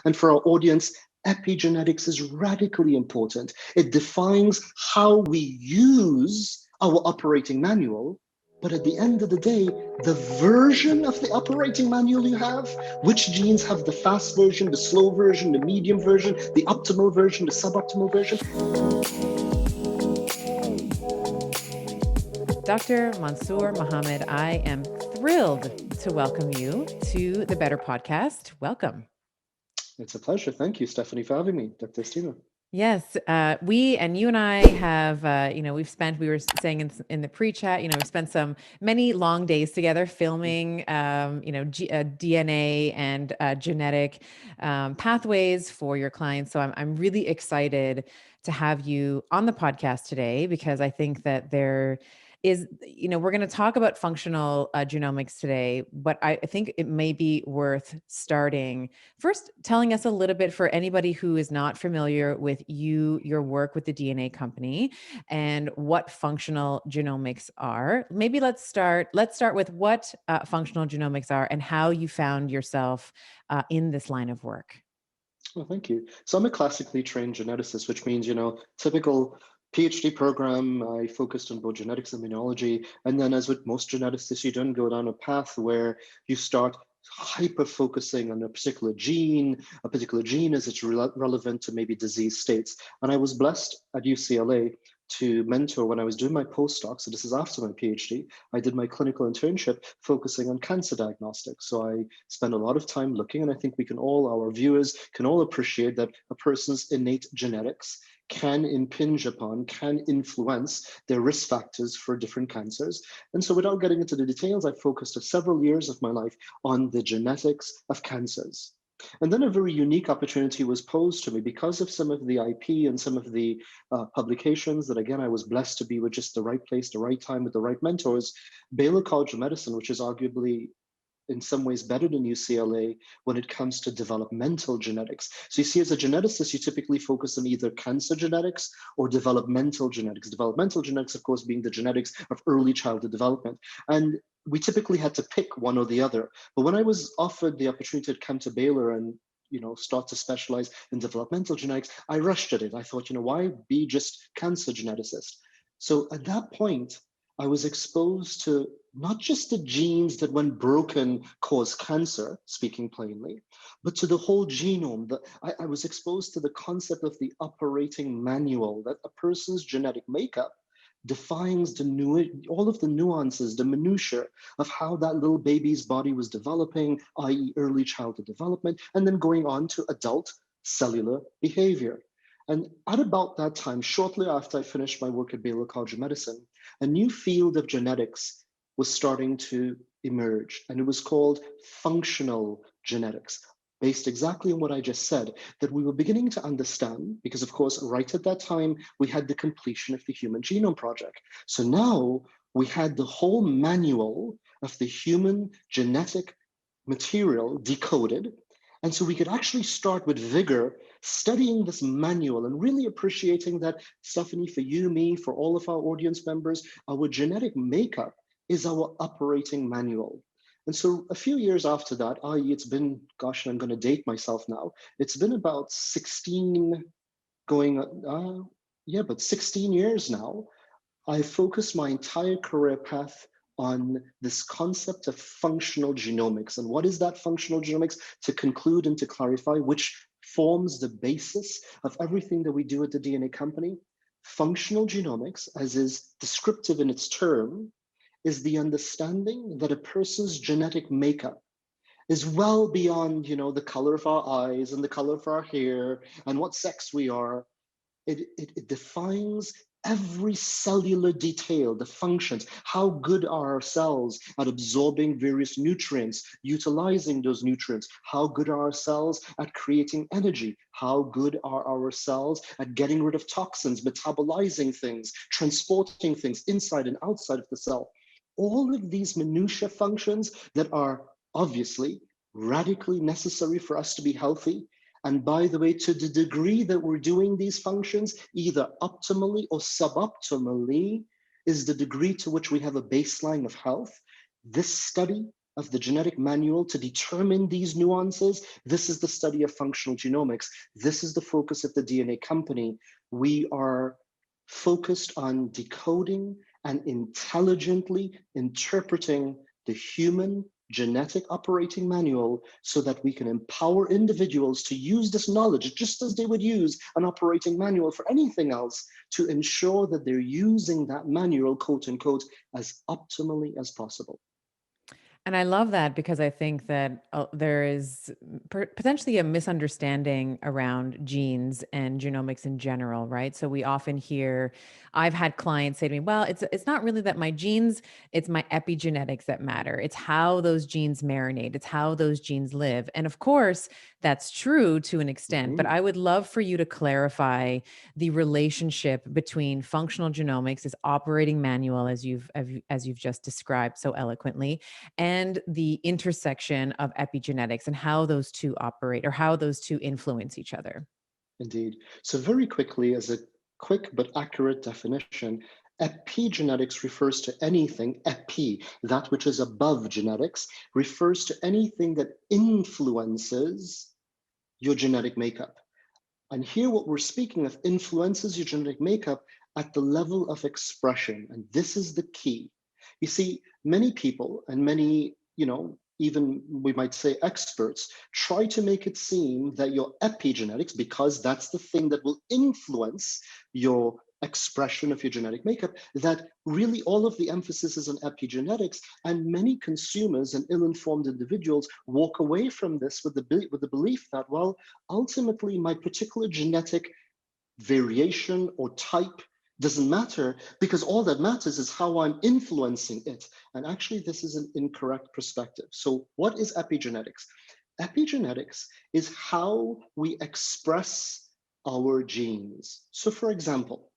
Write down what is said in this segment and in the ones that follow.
And for our audience, epigenetics is radically important. It defines how we use our operating manual. But at the end of the day, the version of the operating manual you have, which genes have the fast version, the slow version, the medium version, the optimal version, the suboptimal version. Dr. Mansoor Mohammed, I am thrilled to welcome you to the Better Podcast. Welcome. It's a pleasure. Thank you, Stephanie, for having me, Dr. Estima. Yes, we and you and I have, we were saying in the pre-chat, we've spent many long days together filming, DNA and genetic pathways for your clients. So I'm really excited to have you on the podcast today because I think that there is, we're going to talk about functional genomics today, but I think it may be worth starting first telling us a little bit for anybody who is not familiar with your work with the DNA company and what functional genomics are. Maybe let's start with what functional genomics are and how you found yourself in this line of work. Well, thank you. So I'm a classically trained geneticist, which means, typical PhD program. I focused on both genetics and immunology. And then as with most geneticists, you don't go down a path where you start hyper focusing on a particular gene as it's relevant to maybe disease states. And I was blessed at UCLA to mentor when I was doing my postdoc. So this is after my PhD. I did my clinical internship focusing on cancer diagnostics. So I spent a lot of time looking, and I think our viewers can all appreciate that a person's innate genetics can impinge upon, can influence their risk factors for different cancers. And so without getting into the details, I focused for several years of my life on the genetics of cancers. And then a very unique opportunity was posed to me because of some of the IP and some of the publications that, again, I was blessed to be with just the right place, the right time with the right mentors. Baylor College of Medicine, which is arguably in some ways better than UCLA when it comes to developmental genetics. So you see, as a geneticist, you typically focus on either cancer genetics or developmental genetics. Developmental genetics, of course, being the genetics of early childhood development. And we typically had to pick one or the other. But when I was offered the opportunity to come to Baylor and start to specialize in developmental genetics, I rushed at it. I thought, why be just cancer geneticist? So at that point, I was exposed to not just the genes that, when broken, cause cancer, speaking plainly, but to the whole genome. I was exposed to the concept of the operating manual, that a person's genetic makeup defines all of the nuances, the minutiae of how that little baby's body was developing, i.e. early childhood development, and then going on to adult cellular behavior. And at about that time, shortly after I finished my work at Baylor College of Medicine, a new field of genetics was starting to emerge, and it was called functional genetics, based exactly on what I just said, that we were beginning to understand, because of course, right at that time, we had the completion of the Human Genome Project. So now we had the whole manual of the human genetic material decoded. And so we could actually start with vigor studying this manual and really appreciating that, Stephanie, for you, me, for all of our audience members, our genetic makeup is our operating manual. And so a few years after that, i.e. it's been, gosh, I'm going to date myself now, it's been about 16 years now, I focused my entire career path on this concept of functional genomics. And what is that functional genomics? To conclude and to clarify, which forms the basis of everything that we do at the DNA company. Functional genomics, as is descriptive in its term, is the understanding that a person's genetic makeup is well beyond, the color of our eyes and the color of our hair and what sex we are. It defines every cellular detail, the functions, how good are our cells at absorbing various nutrients, utilizing those nutrients, how good are our cells at creating energy, how good are our cells at getting rid of toxins, metabolizing things, transporting things inside and outside of the cell. All of these minutiae functions that are obviously radically necessary for us to be healthy. And by the way, to the degree that we're doing these functions, either optimally or suboptimally, is the degree to which we have a baseline of health. This study of the genetic manual to determine these nuances. This is the study of functional genomics. This is the focus of the DNA company. We are focused on decoding and intelligently interpreting the human genetic operating manual so that we can empower individuals to use this knowledge just as they would use an operating manual for anything else, to ensure that they're using that manual, quote unquote, as optimally as possible. And I love that because I think that there is potentially a misunderstanding around genes and genomics in general, right? So we often hear, I've had clients say to me, "Well, it's not really that my genes, it's my epigenetics that matter. It's how those genes marinate. It's how those genes live." And of course, that's true to an extent, but Mhm. I would love for you to clarify the relationship between functional genomics, this operating manual, as you've just described so eloquently, and the intersection of epigenetics and how those two operate or how those two influence each other. Indeed. So very quickly, as a quick but accurate definition, epigenetics refers to anything, epi, that which is above genetics, refers to anything that influences your genetic makeup. And here what we're speaking of influences your genetic makeup at the level of expression. And this is the key. You see, many people and many, even we might say experts, try to make it seem that your epigenetics, because that's the thing that will influence your expression of your genetic makeup, that really all of the emphasis is on epigenetics, and many consumers and ill-informed individuals walk away from this with the belief that, well, ultimately my particular genetic variation or type doesn't matter, because all that matters is how I'm influencing it. And actually, this is an incorrect perspective. So what is epigenetics? Epigenetics is how we express our genes. So for example,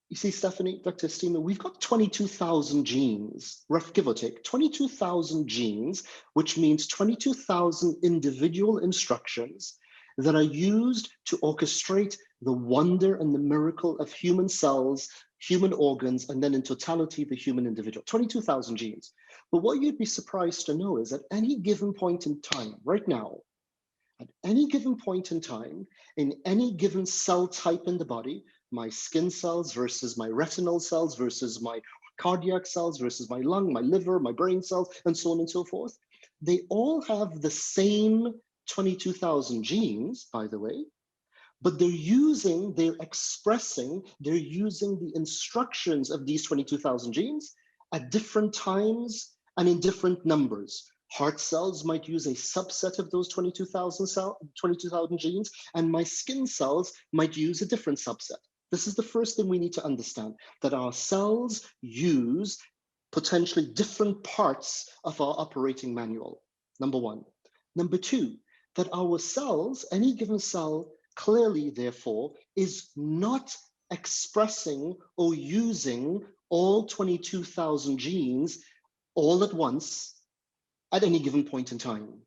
you see, Stephanie, Dr. Steeman, we've got 22,000 genes, rough give or take, 22,000 genes, which means 22,000 individual instructions that are used to orchestrate the wonder and the miracle of human cells, human organs, and then in totality, the human individual. 22,000 genes. But what you'd be surprised to know is at any given point in time, right now, at any given point in time, in any given cell type in the body, my skin cells versus my retinal cells versus my cardiac cells versus my lung, my liver, my brain cells, and so on and so forth, they all have the same 22,000 genes, by the way, but they're expressing, they're using the instructions of these 22,000 genes at different times and in different numbers. Heart cells might use a subset of those 22,000 genes, and my skin cells might use a different subset. This is the first thing we need to understand, that our cells use potentially different parts of our operating manual, number one. Number two, that our cells, any given cell, clearly, therefore, is not expressing or using all 22,000 genes all at once at any given point in time.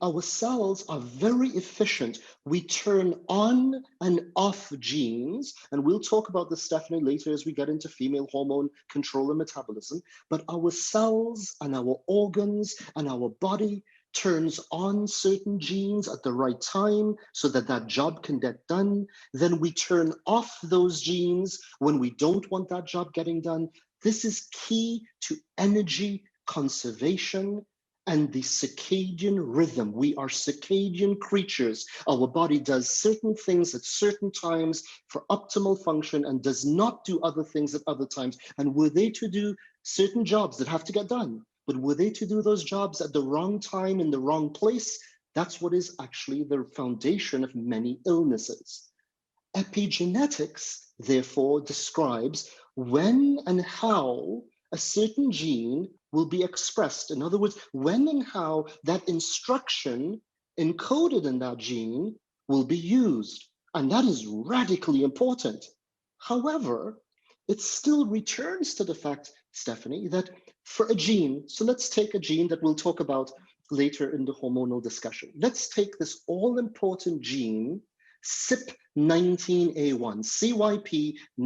Our cells are very efficient. We turn on and off genes, and we'll talk about this, Stephanie, later as we get into female hormone control and metabolism. But our cells and our organs and our body turns on certain genes at the right time so that that job can get done. Then we turn off those genes when we don't want that job getting done. This is key to energy conservation and the circadian rhythm. We are circadian creatures. Our body does certain things at certain times for optimal function and does not do other things at other times. And were they to do certain jobs that have to get done, but were they to do those jobs at the wrong time in the wrong place, that's what is actually the foundation of many illnesses. Epigenetics, therefore, describes when and how a certain gene will be expressed. In other words, when and how that instruction encoded in that gene will be used. And that is radically important. However, it still returns to the fact, Stephanie, that for a gene, so let's take a gene that we'll talk about later in the hormonal discussion. Let's take this all important gene CYP19A1,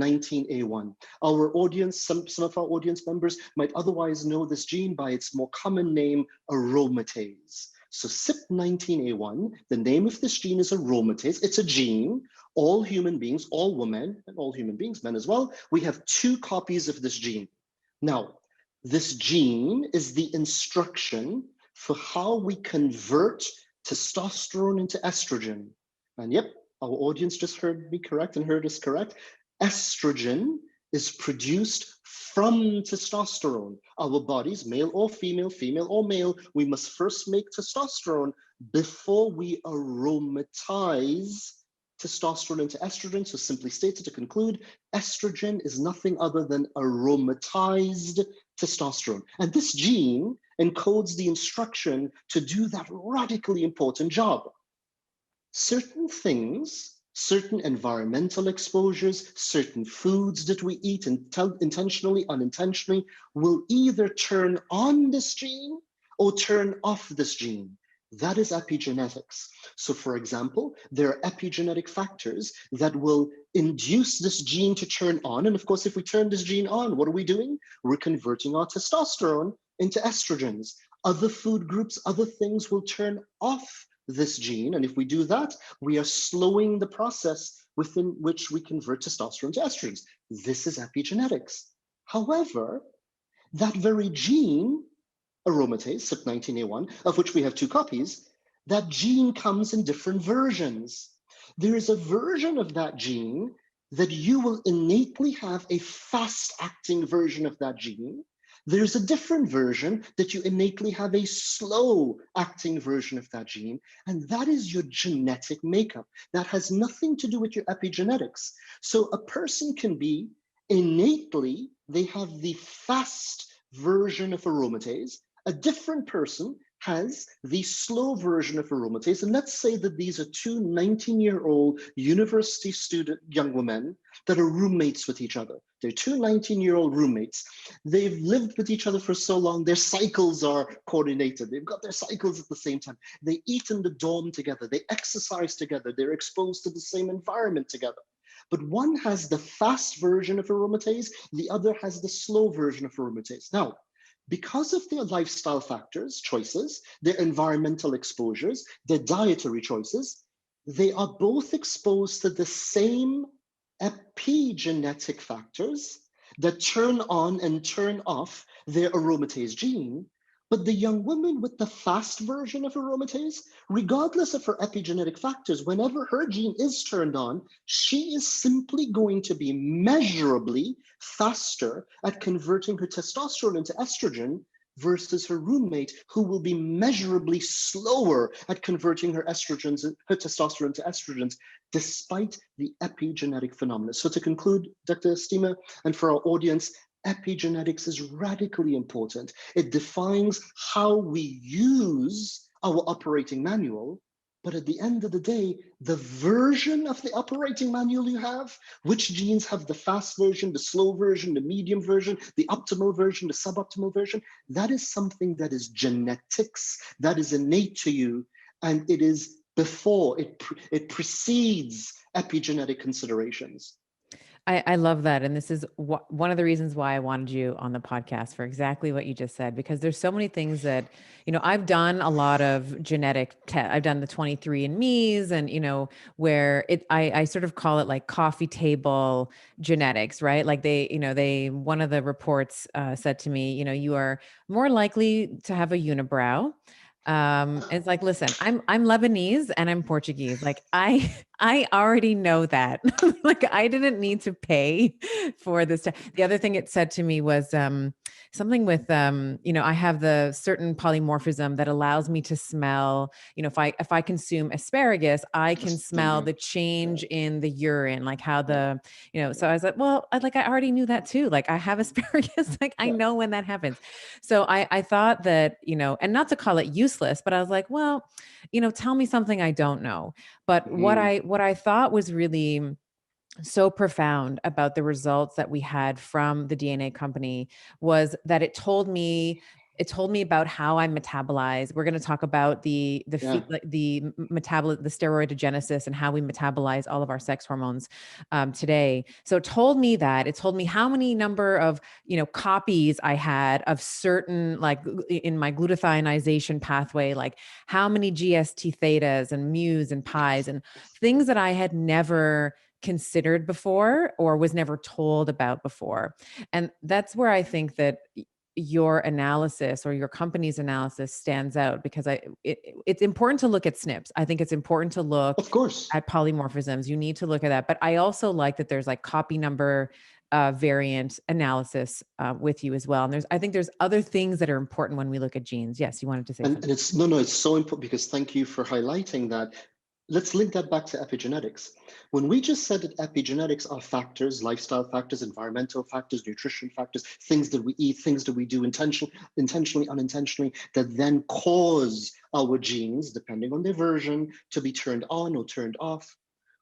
CYP19A1. Our audience, some of our audience members might otherwise know this gene by its more common name, aromatase. So CYP19A1, the name of this gene is aromatase. It's a gene. All human beings, all women, and all human beings, men as well, we have 2 copies of this gene. Now, this gene is the instruction for how we convert testosterone into estrogen. And yep, our audience just heard me correct and heard us correct. Estrogen is produced from testosterone. Our bodies, male or female, female or male, we must first make testosterone before we aromatize testosterone into estrogen. So simply stated, to conclude, estrogen is nothing other than aromatized testosterone. And this gene encodes the instruction to do that radically important job. Certain things, certain environmental exposures, certain foods that we eat intentionally, unintentionally, will either turn on this gene or turn off this gene. That is epigenetics. So for example, there are epigenetic factors that will induce this gene to turn on. And of course, if we turn this gene on, what are we doing? We're converting our testosterone into estrogens. Other food groups, other things will turn off this gene. And if we do that, we are slowing the process within which we convert testosterone to estrogens. This is epigenetics. However, that very gene, aromatase, CYP19A1, of which we have 2 copies, that gene comes in different versions. There is a version of that gene that you will innately have a fast-acting version of that gene. There's a different version that you innately have a slow-acting version of that gene, and that is your genetic makeup. That has nothing to do with your epigenetics. So a person can be innately, they have the fast version of aromatase. A different person has the slow version of aromatase. And let's say that these are 2 19-year-old university student young women that are roommates with each other. They're 2 19-year-old roommates. They've lived with each other for so long, their cycles are coordinated. They've got their cycles at the same time. They eat in the dorm together. They exercise together. They're exposed to the same environment together. But one has the fast version of aromatase, the other has the slow version of aromatase. Now, because of their lifestyle factors, choices, their environmental exposures, their dietary choices, they are both exposed to the same epigenetic factors that turn on and turn off their aromatase gene. But the young woman with the fast version of aromatase, regardless of her epigenetic factors, whenever her gene is turned on, she is simply going to be measurably faster at converting her testosterone into estrogen versus her roommate, who will be measurably slower at converting her estrogens, her testosterone to estrogens, despite the epigenetic phenomena. So to conclude, Dr. Steamer, and for our audience, epigenetics is radically important. It defines how we use our operating manual. But at the end of the day, the version of the operating manual you have, which genes have the fast version, the slow version, the medium version, the optimal version, the suboptimal version, that is something that is genetics, that is innate to you, and it is before, it precedes epigenetic considerations. I love that. And this is one of the reasons why I wanted you on the podcast, for exactly what you just said, because there's so many things that, I've done a lot of I've done the 23andMe's and, where I sort of call it like coffee table genetics, right? Like one of the reports said to me, you are more likely to have a unibrow. It's like, listen, I'm Lebanese and I'm Portuguese. Like I already know that. Like I didn't need to pay for this. The other thing it said to me was something with I have the certain polymorphism that allows me to smell, if I consume asparagus, I can smell the change in the urine, like how so I was like, well, I already knew that too. Like I have asparagus, like I know when that happens. So I thought that, and not to call it useless, but I was like, well, tell me something I don't know. But what I thought was really so profound about the results that we had from the DNA company was that it told me It told me about how I metabolize. We're going to talk about Yeah, like the steroidogenesis and how we metabolize all of our sex hormones today. So it told me that. It told me how many number of copies I had of certain, like in my glutathionization pathway, like how many GST thetas and mu's and pi's and things that I had never considered before or was never told about before. And that's where I think that your analysis or your company's analysis stands out, because it's important to look at SNPs. I think it's important to look of course. at polymorphisms. You need to look at that. But I also like that there's like copy number variant analysis with you as well. And I think there's other things that are important when we look at genes. Yes, you wanted to say And something. it's no, no, it's so important because thank you for highlighting that. Let's link that back to epigenetics. When we just said that epigenetics are factors, lifestyle factors, environmental factors, nutrition factors, things that we eat, things that we do intentionally, unintentionally, that then cause our genes, depending on their version, to be turned on or turned off.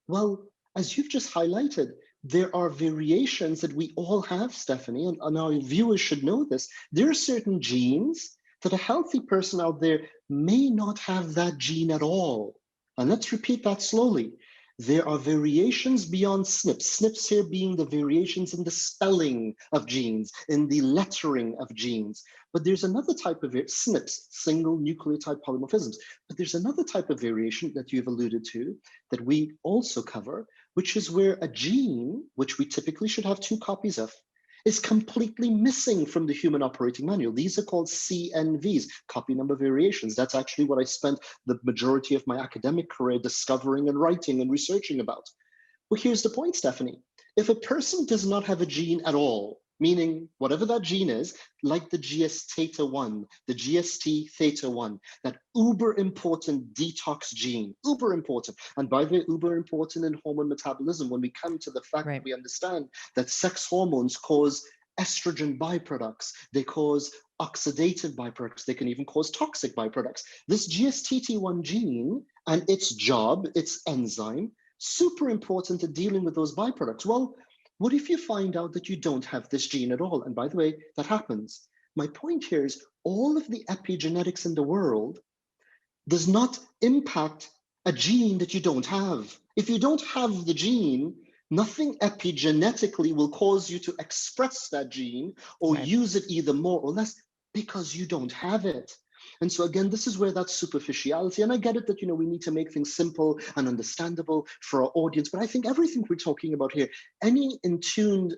Well, as you've just highlighted, there are variations that we all have, Stephanie, and our viewers should know this. There are certain genes that a healthy person out there may not have that gene at all. And let's repeat that slowly. There are variations beyond SNPs. SNPs here being the variations in the spelling of genes, in the lettering of genes. But there's another type of SNPs, single nucleotide polymorphisms. But there's another type of variation that you've alluded to that we also cover, which is where a gene, which we typically should have two copies of, is completely missing from the human operating manual. These are called CNVs, copy number variations. That's actually what I spent the majority of my academic career discovering and writing and researching about. Well, here's the point, Stephanie. If a person does not have a gene at all, meaning whatever that gene is, like the GS-theta1, the GST theta1, that uber important detox gene, uber important. And by the way, uber important in hormone metabolism, when we come to the fact that Right. we understand that sex hormones cause estrogen byproducts, they cause oxidative byproducts, they can even cause toxic byproducts. This GSTT1 gene and its job, its enzyme, super important at dealing with those byproducts. Well, what if you find out that you don't have this gene at all? And by the way, that happens. My point here is all of the epigenetics in the world does not impact a gene that you don't have. If you don't have the gene, nothing epigenetically will cause you to express that gene or Right. use it either more or less because you don't have it. And so again, this is where that superficiality, and I get it that we need to make things simple and understandable for our audience, but I think everything we're talking about here, any in tuned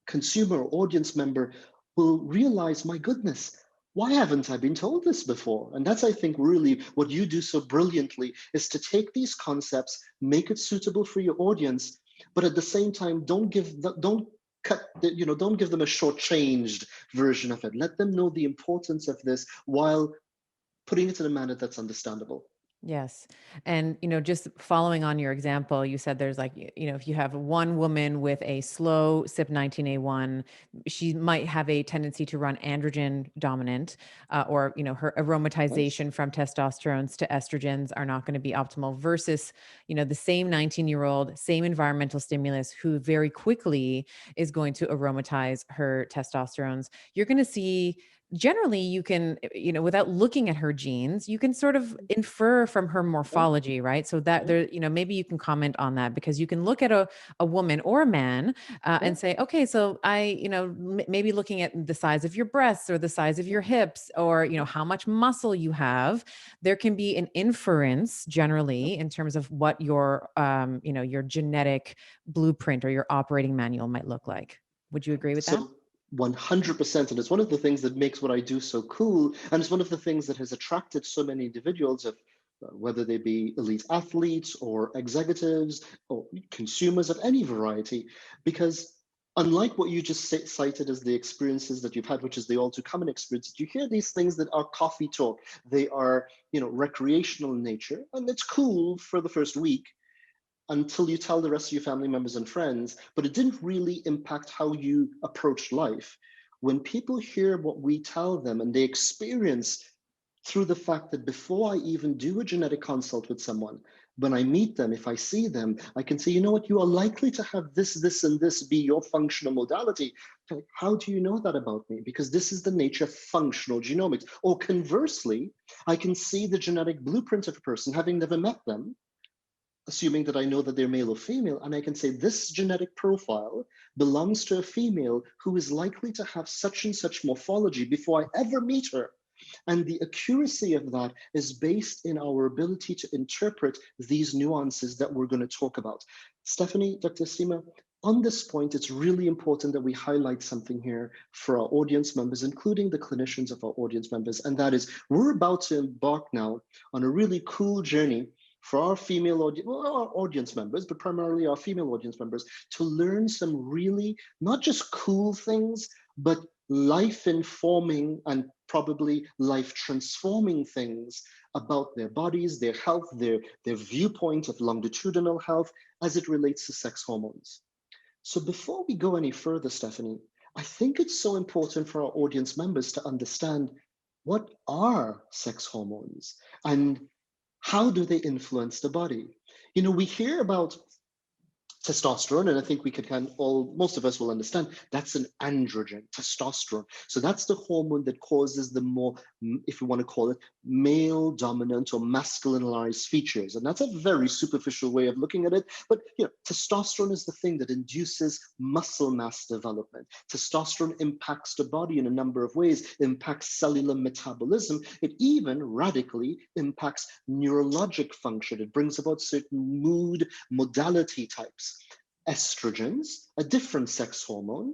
consumer or audience member will realize, my goodness, why haven't I been told this before? And that's, I think, really what you do so brilliantly, is to take these concepts, make it suitable for your audience, but at the same time, don't give don't give them a shortchanged version of it. Let them know the importance of this while putting it in a manner that's understandable. Yes. And, just following on your example, you said there's like, if you have one woman with a slow CYP19A1, she might have a tendency to run androgen dominant, or, her Nice. aromatization from testosterones to estrogens are not going to be optimal versus, the same 19-year-old, same environmental stimulus who very quickly is going to aromatize her testosterones. You're going to see generally you can, without looking at her genes, you can sort of infer from her Yeah, morphology, right? So that yeah, there, maybe you can comment on that, because you can look at a woman or a man yeah. and say, okay, so maybe looking at the size of your breasts or the size of your hips, or how much muscle you have, there can be an inference generally in terms of what your genetic blueprint or your operating manual might look like. Would you agree with that? So 100%. And it's one of the things that makes what I do so cool. And it's one of the things that has attracted so many individuals, of whether they be elite athletes or executives or consumers of any variety, because unlike what you just cited as the experiences that you've had, which is the all too common experience, you hear these things that are coffee talk. They are, recreational in nature, and it's cool for the first week until you tell the rest of your family members and friends, but it didn't really impact how you approach life. When people hear what we tell them and they experience through the fact that before I even do a genetic consult with someone, when I meet them, if I see them, I can say, you know what, you are likely to have this, this, and this be your functional modality. Like, how do you know that about me? Because this is the nature of functional genomics. Or conversely, I can see the genetic blueprint of a person, having never met them, assuming that I know that they're male or female, and I can say this genetic profile belongs to a female who is likely to have such and such morphology before I ever meet her. And the accuracy of that is based in our ability to interpret these nuances that we're going to talk about. Stephanie, Dr. Seema, on this point, it's really important that we highlight something here for our audience members, including the clinicians of our audience members, and that is we're about to embark now on a really cool journey for our female audience, well, our audience members, but primarily our female audience members, to learn some really not just cool things, but life informing and probably life transforming things about their bodies, their health, their viewpoint of longitudinal health as it relates to sex hormones. So before we go any further, Stephanie, I think it's so important for our audience members to understand what are sex hormones and how do they influence the body? You know, we hear about testosterone, and I think we could most of us will understand that's an androgen, testosterone. So that's the hormone that causes the more, if you want to call it, male dominant or masculinized features. And that's a very superficial way of looking at it. But you know, testosterone is the thing that induces muscle mass development. Testosterone impacts the body in a number of ways, impacts cellular metabolism. It even radically impacts neurologic function. It brings about certain mood modality types. Estrogens, a different sex hormone,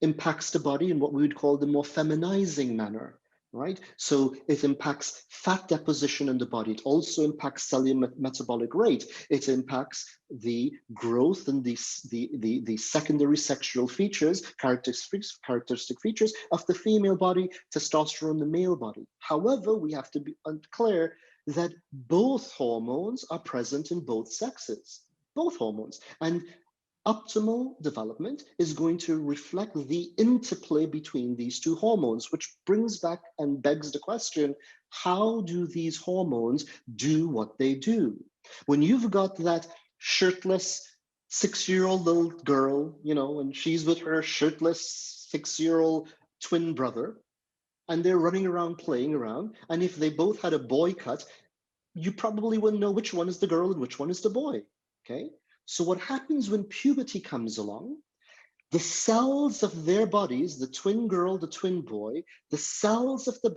impacts the body in what we would call the more feminizing manner, right? So it impacts fat deposition in the body. It also impacts cellular metabolic rate. It impacts the growth and the secondary sexual features, characteristic features of the female body, testosterone, the male body. However, we have to be clear that both hormones are present in both sexes, both hormones. And optimal development is going to reflect the interplay between these two hormones, which brings back and begs the question, how do these hormones do what they do? When you've got that shirtless 6-year-old little girl, you know, and she's with her shirtless 6-year-old twin brother, and they're running around playing around, and if they both had a boy cut, you probably wouldn't know which one is the girl and which one is the boy, okay? So what happens when puberty comes along, the cells of their bodies, the twin girl, the twin boy, the cells of their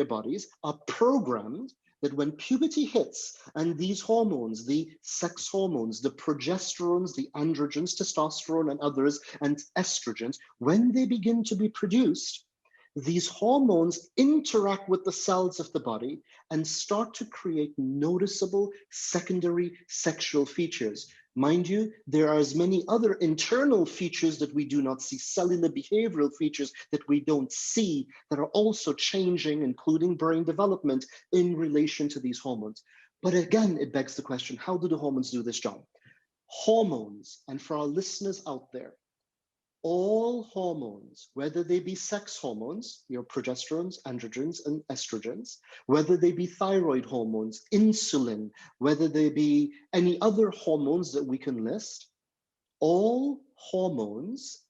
bodies are programmed that when puberty hits and these hormones, the sex hormones, the progesterones, the androgens, testosterone and others, and estrogens, when they begin to be produced, these hormones interact with the cells of the body and start to create noticeable secondary sexual features. Mind you, there are as many other internal features that we do not see, cellular behavioral features that we don't see that are also changing, including brain development in relation to these hormones. But again, it begs the question, how do the hormones do this job? Hormones, and for our listeners out there, all hormones, whether they be sex hormones, your progesterones, androgens, and estrogens, whether they be thyroid hormones, insulin, whether they be any other hormones that we can list, all hormones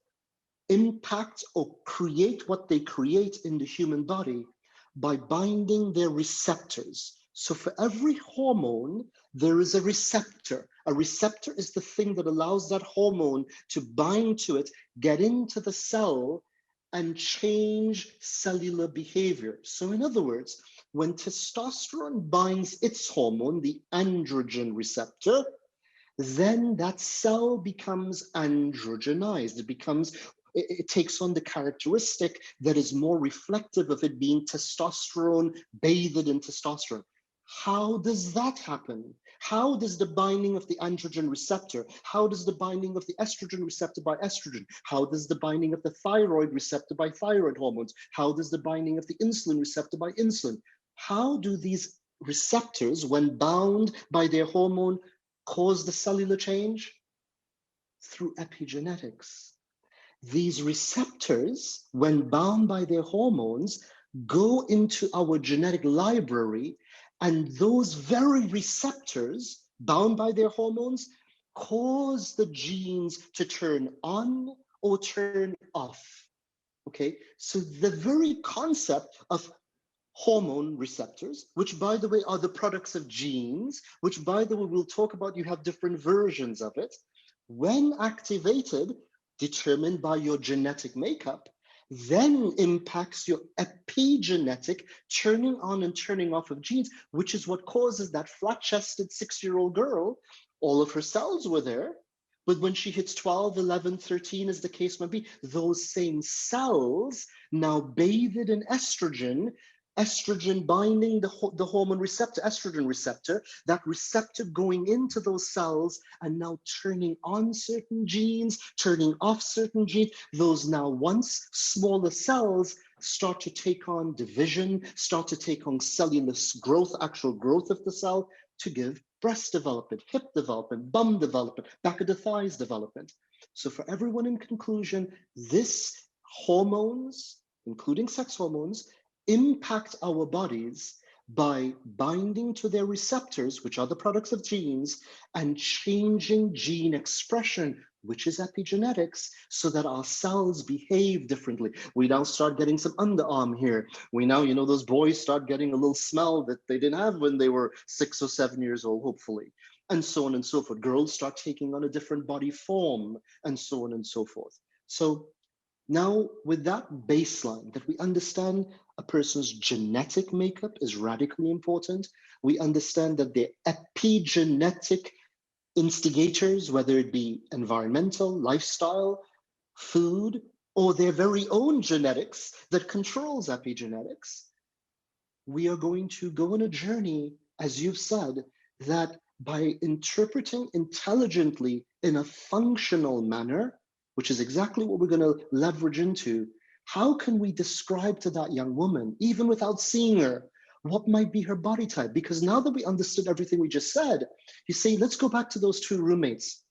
impact or create what they create in the human body by binding their receptors. So for every hormone, there is a receptor. A receptor is the thing that allows that hormone to bind to it, get into the cell, and change cellular behavior. So in other words, when testosterone binds its hormone, the androgen receptor, then that cell becomes androgenized. It takes on the characteristic that is more reflective of it being testosterone, bathed in testosterone. How does that happen? How does the binding of the androgen receptor, how does the binding of the estrogen receptor by estrogen, how does the binding of the thyroid receptor by thyroid hormones, how does the binding of the insulin receptor by insulin, how do these receptors, when bound by their hormone, cause the cellular change? Through epigenetics. These receptors, when bound by their hormones, go into our genetic library, and those very receptors bound by their hormones cause the genes to turn on or turn off. Okay, so the very concept of hormone receptors, which by the way are the products of genes, which by the way we'll talk about, you have different versions of it, when activated, determined by your genetic makeup, then impacts your epigenetic turning on and turning off of genes, which is what causes that flat-chested 6-year-old girl. All of her cells were there, but when she hits 12, 11, 13, as the case might be, those same cells now bathed in estrogen binding the hormone receptor, estrogen receptor, that receptor going into those cells and now turning on certain genes, turning off certain genes. Those now once smaller cells start to take on division, start to take on cellular growth, actual growth of the cell, to give breast development, hip development, bum development, back of the thighs development. So for everyone, in conclusion, this hormones, including sex hormones, impact our bodies by binding to their receptors, which are the products of genes, and changing gene expression, which is epigenetics, so that our cells behave differently. We now start getting some underarm here. We now, those boys start getting a little smell that they didn't have when they were 6 or 7 years old, hopefully, and so on and so forth. Girls start taking on a different body form, and so on and so forth. So now, with that baseline, that we understand a person's genetic makeup is radically important, we understand that their epigenetic instigators, whether it be environmental, lifestyle, food, or their very own genetics that controls epigenetics, we are going to go on a journey, as you've said, that by interpreting intelligently in a functional manner, which is exactly what we're going to leverage into, how can we describe to that young woman, even without seeing her, what might be her body type? Because now that we understood everything we just said, you see, let's go back to those two roommates,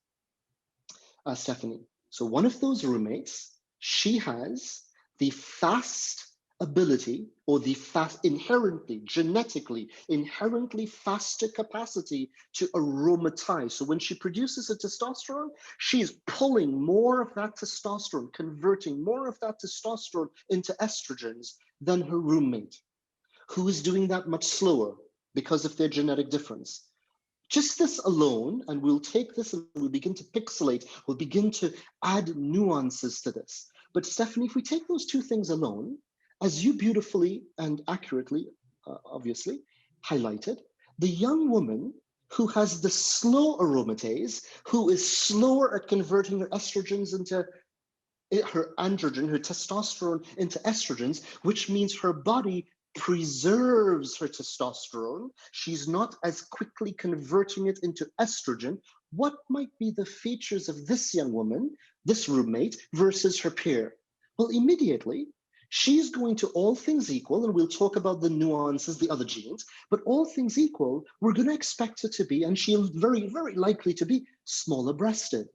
Stephanie. So one of those roommates, she has the fast ability, or the inherently, genetically, inherently faster capacity to aromatize. So when she produces a testosterone, she's pulling more of that testosterone, converting more of that testosterone into estrogens than her roommate, who is doing that much slower because of their genetic difference. Just this alone, and we'll take this and we'll begin to pixelate, we'll begin to add nuances to this. But Stephanie, if we take those two things alone, as you beautifully and accurately, obviously, highlighted, the young woman who has the slow aromatase, who is slower at converting her estrogens into her androgen, her testosterone into estrogens, which means her body preserves her testosterone. She's not as quickly converting it into estrogen. What might be the features of this young woman, this roommate, versus her peer? Well, immediately, she's going to, all things equal, and we'll talk about the nuances, the other genes, but all things equal, we're going to expect her to be, and she's very, very likely to be, smaller breasted.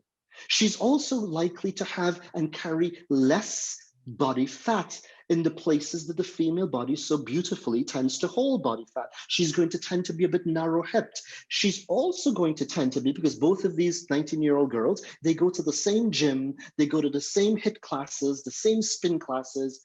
She's also likely to have and carry less body fat in the places that the female body so beautifully tends to hold body fat. She's going to tend to be a bit narrow-hipped. She's also going to tend to be, because both of these 19-year-old girls, they go to the same gym, they go to the same HIIT classes, the same spin classes.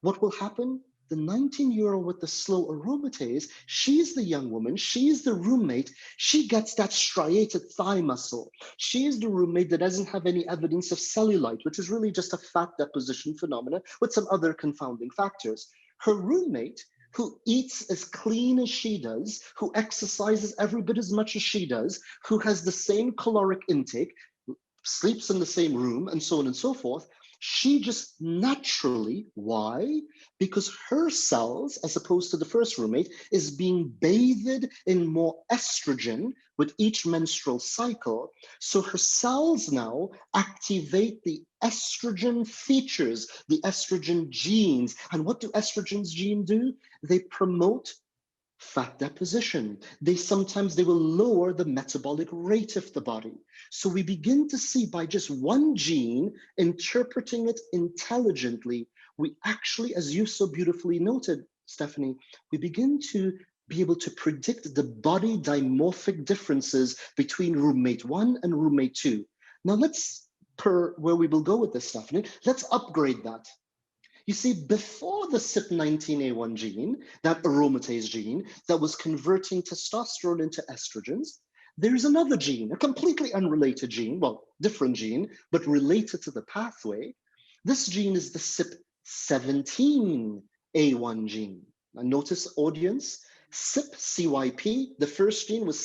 What will happen? The 19-year-old with the slow aromatase, she's the young woman, she's the roommate, she gets that striated thigh muscle. She's the roommate that doesn't have any evidence of cellulite, which is really just a fat deposition phenomena with some other confounding factors. Her roommate, who eats as clean as she does, who exercises every bit as much as she does, who has the same caloric intake, sleeps in the same room, and so on and so forth, she just naturally, why? Because her cells, as opposed to the first roommate, is being bathed in more estrogen with each menstrual cycle. So her cells now activate the estrogen features, the estrogen genes. And what do estrogen's genes do? They promote fat deposition. They will lower the metabolic rate of the body. So we begin to see, by just one gene interpreting it intelligently, we actually, as you so beautifully noted, Stephanie, we begin to be able to predict the body dimorphic differences between roommate 1 and roommate 2. Now let's, per where we will go with this, Stephanie, let's upgrade that. You see, before the CYP19A1 gene, that aromatase gene that was converting testosterone into estrogens, there's another gene, a completely unrelated gene, well, different gene, but related to the pathway. This gene is the CYP17A1 gene. Now notice, audience, CYP, the first gene was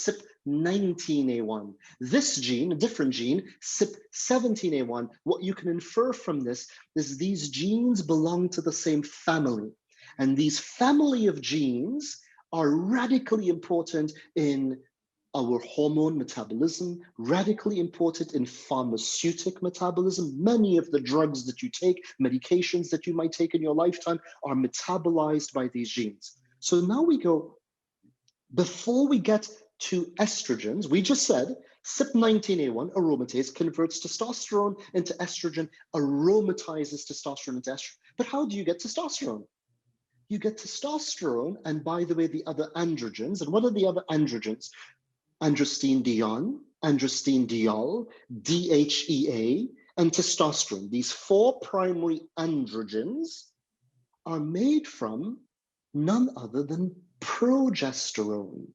CYP19A1. This gene, a different gene, CYP17A1, what you can infer from this is these genes belong to the same family. And these family of genes are radically important in our hormone metabolism, radically important in pharmaceutic metabolism. Many of the drugs that you take, medications that you might take in your lifetime, are metabolized by these genes. So now we go, before we get to estrogens, we just said CYP19A1 aromatase converts testosterone into estrogen, aromatizes testosterone into estrogen. But how do you get testosterone? You get testosterone, and by the way, the other androgens. And what are the other androgens? Androstenedione, androstenediol, DHEA, and testosterone. These 4 primary androgens are made from none other than progesterone.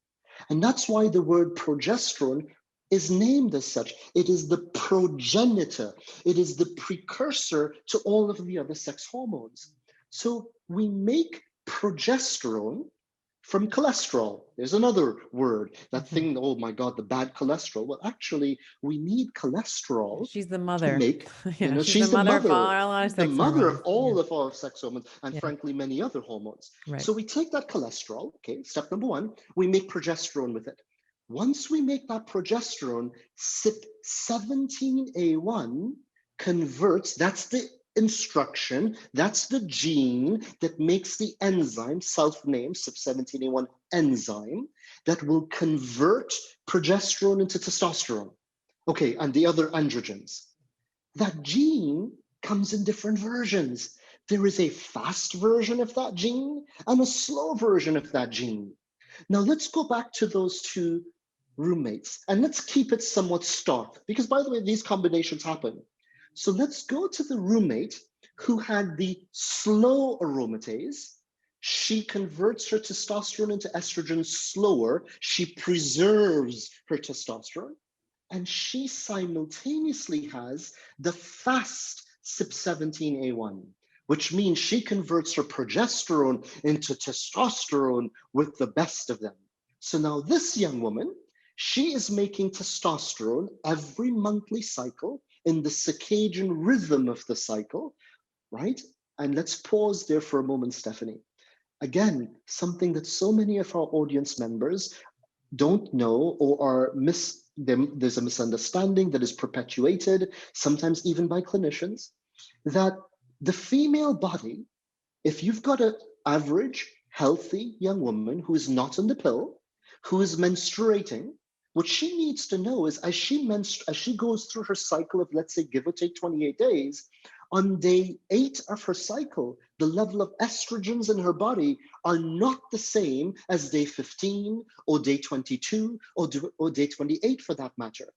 And that's why the word progesterone is named as such. It is the progenitor. It is the precursor to all of the other sex hormones. So we make progesterone from cholesterol. There's another word, that thing, oh my God, the bad cholesterol. Well, actually, we need cholesterol She's the to mother. make, Yeah, she's she's the of a mother, lot of the sex mother hormones. of all of our sex hormones, and Yeah. frankly, many other hormones. Right. So we take that cholesterol, okay, step number 1, we make progesterone with it. Once we make that progesterone, CYP17A1 converts, that's the instruction, that's the gene that makes the enzyme, self-named CYP17A1 enzyme, that will convert progesterone into testosterone. Okay, and the other androgens. That gene comes in different versions. There is a fast version of that gene and a slow version of that gene. Now let's go back to those 2 roommates and let's keep it somewhat stark, because by the way, these combinations happen. So let's go to the roommate who had the slow aromatase. She converts her testosterone into estrogen slower. She preserves her testosterone. And she simultaneously has the fast CYP17A1, which means she converts her progesterone into testosterone with the best of them. So now this young woman, she is making testosterone every monthly cycle in the circadian rhythm of the cycle, right? And let's pause there for a moment, Stephanie. Again, something that so many of our audience members don't know or are there's a misunderstanding that is perpetuated, sometimes even by clinicians, that the female body, if you've got an average, healthy young woman who is not on the pill, who is menstruating, what she needs to know is as she goes through her cycle of, let's say, give or take 28 days, on day 8 of her cycle, the level of estrogens in her body are not the same as day 15 or day 22 or day 28 for that matter.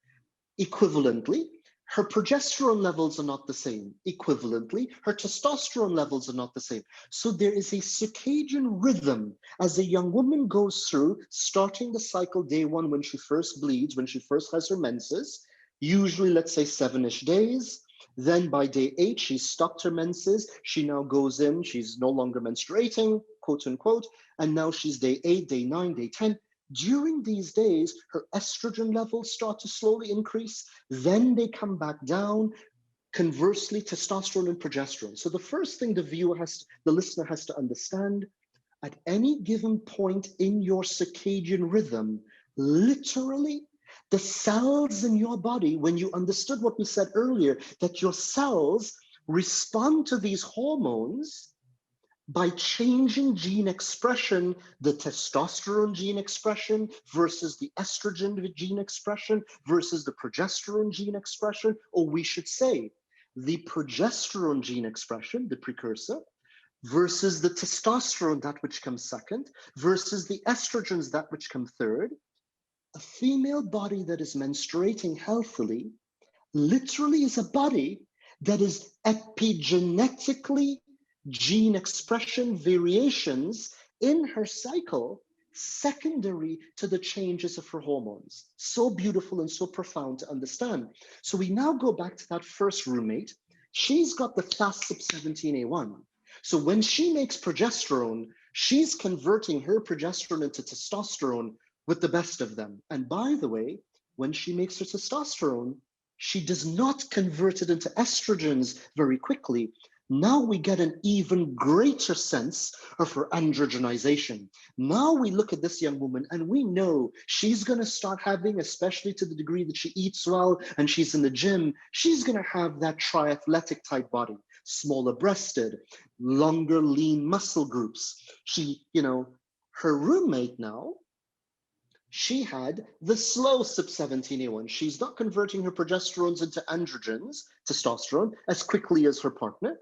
Equivalently, her progesterone levels are not the same. Equivalently, her testosterone levels are not the same. So there is a circadian rhythm as a young woman goes through, starting the cycle day 1 when she first bleeds, when she first has her menses, usually let's say 7-ish days. Then by day 8, she's stopped her menses. She now goes in, she's no longer menstruating, quote unquote, and now she's day 8, day 9, day 10. During these days, her estrogen levels start to slowly increase. Then they come back down. Conversely, testosterone and progesterone. So the first thing the listener has to understand, at any given point in your circadian rhythm, literally, the cells in your body, when you understood what we said earlier, that your cells respond to these hormones by changing gene expression, the testosterone gene expression versus the estrogen gene expression versus the progesterone gene expression, or we should say, the progesterone gene expression, the precursor, versus the testosterone, that which comes second, versus the estrogens, that which come third. A female body that is menstruating healthily literally is a body that is epigenetically gene expression variations in her cycle secondary to the changes of her hormones. So beautiful and so profound to understand. So we now go back to that first roommate. She's got the FAST-CYP17A1. So when she makes progesterone, she's converting her progesterone into testosterone with the best of them. And by the way, when she makes her testosterone, she does not convert it into estrogens very quickly. Now we get an even greater sense of her androgenization. Now we look at this young woman and we know she's going to start having, especially to the degree that she eats well and she's in the gym, she's going to have that triathletic type body, smaller breasted, longer lean muscle groups. She, her roommate now, she had the slow CYP17A1. She's not converting her progesterones into androgens, testosterone, as quickly as her partner.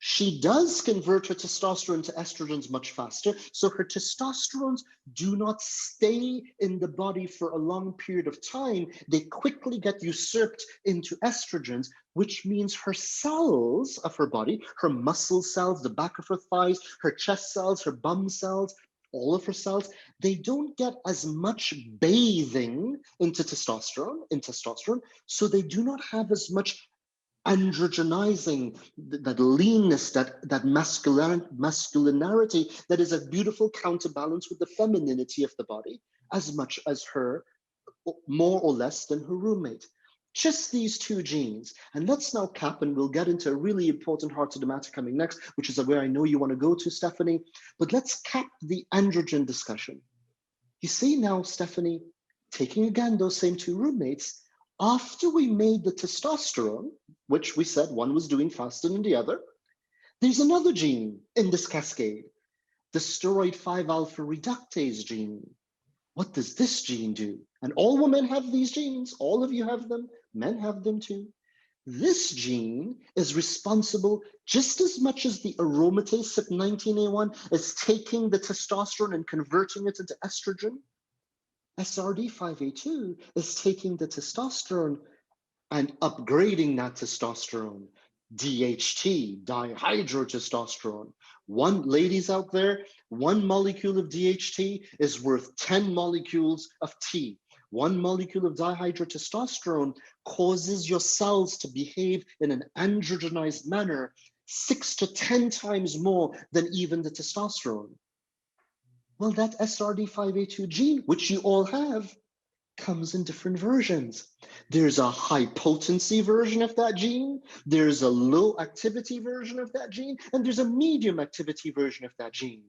She does convert her testosterone to estrogens much faster, so her testosterones do not stay in the body for a long period of time. They quickly get usurped into estrogens, which means her cells of her body, her muscle cells, the back of her thighs, her chest cells, her bum cells, all of her cells, they don't get as much bathing into testosterone, so they do not have as much androgenizing, that leanness, that masculinity that is a beautiful counterbalance with the femininity of the body, as much as her, more or less than her roommate. Just these two genes. And let's now cap, and we'll get into a really important heart of the matter coming next, which is where I know you want to go to, Stephanie. But let's cap the androgen discussion. You see now, Stephanie, taking again those same two roommates, after we made the testosterone, which we said one was doing faster than the other, there's another gene in this cascade, the steroid 5-alpha reductase gene. What does this gene do? And all women have these genes. All of you have them. Men have them too. This gene is responsible just as much as the aromatase CYP19A1 is taking the testosterone and converting it into estrogen. SRD5A2 is taking the testosterone and upgrading that testosterone. DHT, dihydrotestosterone. Ladies out there, one molecule of DHT is worth 10 molecules of T. One molecule of dihydrotestosterone causes your cells to behave in an androgenized manner 6 to 10 times more than even the testosterone. Well, that SRD5A2 gene, which you all have, comes in different versions. There's a high potency version of that gene, there's a low activity version of that gene, and there's a medium activity version of that gene.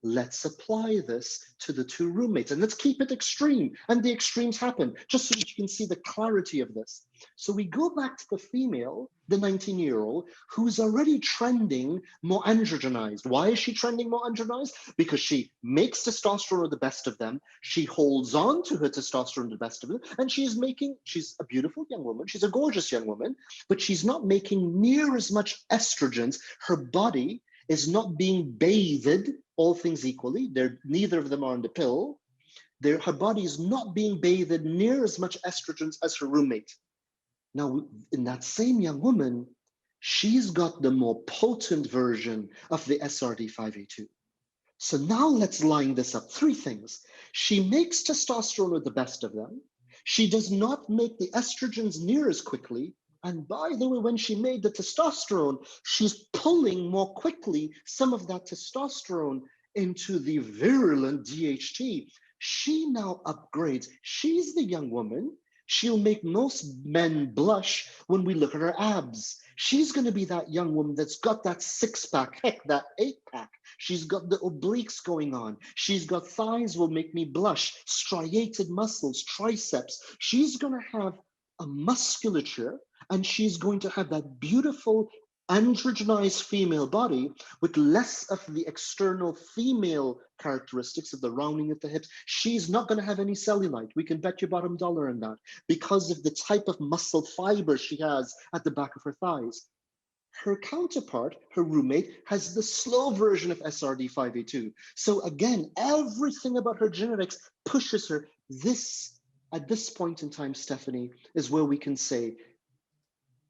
Let's apply this to the two roommates and let's keep it extreme. And the extremes happen, just so that you can see the clarity of this. So we go back to the female, the 19-year-old, who's already trending more androgenized. Why is she trending more androgenized? Because she makes testosterone the best of them. She holds on to her testosterone the best of them. And she's a beautiful young woman. She's a gorgeous young woman, but she's not making near as much estrogens. Her body is not being bathed, all things equally. Neither of them are on the pill. Her body is not being bathed near as much estrogens as her roommate. Now, in that same young woman, she's got the more potent version of the SRD5A2. So now let's line this up. 3 things. She makes testosterone with the best of them. She does not make the estrogens near as quickly. And by the way, when she made the testosterone, she's pulling more quickly some of that testosterone into the virulent DHT. She now upgrades. She's the young woman. She'll make most men blush when we look at her abs. She's going to be that young woman that's got that 6-pack, heck, that 8-pack. She's got the obliques going on. She's got thighs will make me blush, striated muscles, triceps. She's going to have a musculature, and she's going to have that beautiful androgenized female body with less of the external female characteristics of the rounding of the hips, she's not going to have any cellulite. We can bet your bottom dollar on that because of the type of muscle fiber she has at the back of her thighs. Her counterpart, her roommate, has the slow version of SRD5A2. So again, everything about her genetics pushes her. This, at this point in time, Stephanie, is where we can say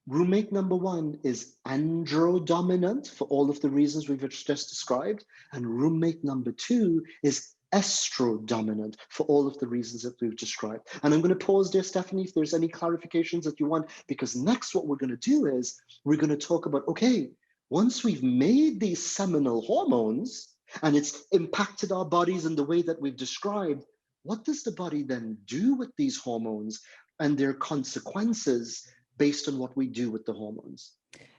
roommate number one is androdominant for all of the reasons we've just described, and roommate number two is estrodominant for all of the reasons that we've described. And I'm going to pause there, Stephanie, if there's any clarifications that you want, because next what we're going to do is we're going to talk about, okay, once we've made these seminal hormones and it's impacted our bodies in the way that we've described, what does the body then do with these hormones and their consequences based on what we do with the hormones?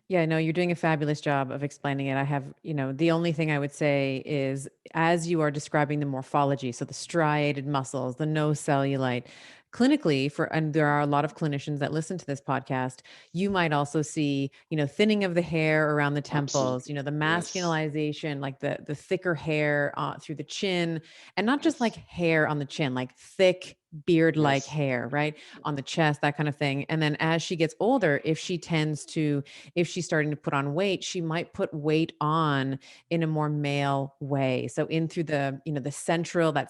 Yeah, no, you're doing a fabulous job of explaining it. I have, the only thing I would say is as you are describing the morphology, so the striated muscles, the no cellulite, clinically and there are a lot of clinicians that listen to this podcast, you might also see, thinning of the hair around the temples, Absolutely. the Yes. masculinization, like the thicker hair through the chin, and not just like Yes. hair on the chin, like thick beard like Yes. hair, right? On the chest, that kind of thing. And then as she gets older, if she's starting to put on weight, she might put weight on in a more male way. So in through that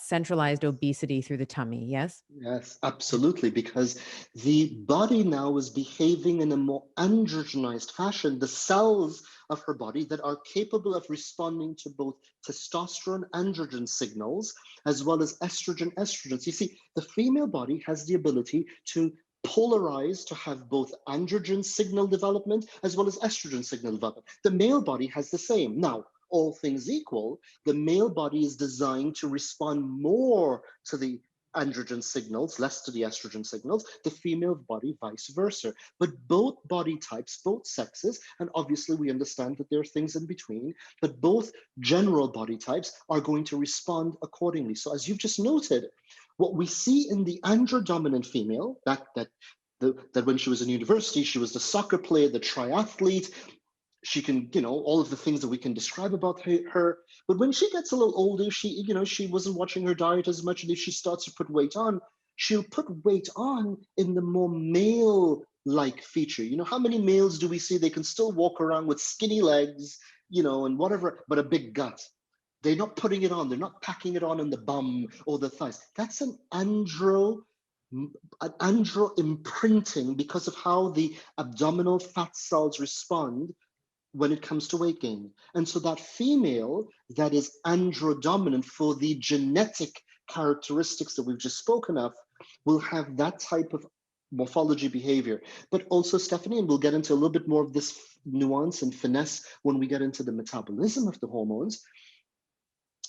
centralized obesity through the tummy. Yes. Yes, absolutely, because the body now is behaving in a more androgenized fashion. The cells of her body that are capable of responding to both testosterone androgen signals as well as estrogens. You see, the female body has the ability to polarize to have both androgen signal development as well as estrogen signal development. The male body has the same. Now, all things equal, the male body is designed to respond more to the androgen signals, less to the estrogen signals, the female body vice versa. But both body types, both sexes, and obviously we understand that there are things in between, but both general body types are going to respond accordingly. So as you've just noted, what we see in the androdominant female, that when she was in university, she was the soccer player, the triathlete, she can, all of the things that we can describe about her. But when she gets a little older, she wasn't watching her diet as much. And if she starts to put weight on, she'll put weight on in the more male like feature. How many males do we see? They can still walk around with skinny legs, and whatever, but a big gut. They're not putting it on. They're not packing it on the bum or the thighs. That's an andro imprinting because of how the abdominal fat cells respond when it comes to weight gain. And so that female that is androdominant for the genetic characteristics that we've just spoken of will have that type of morphology behavior. But also, Stephanie, and we'll get into a little bit more of this nuance and finesse when we get into the metabolism of the hormones,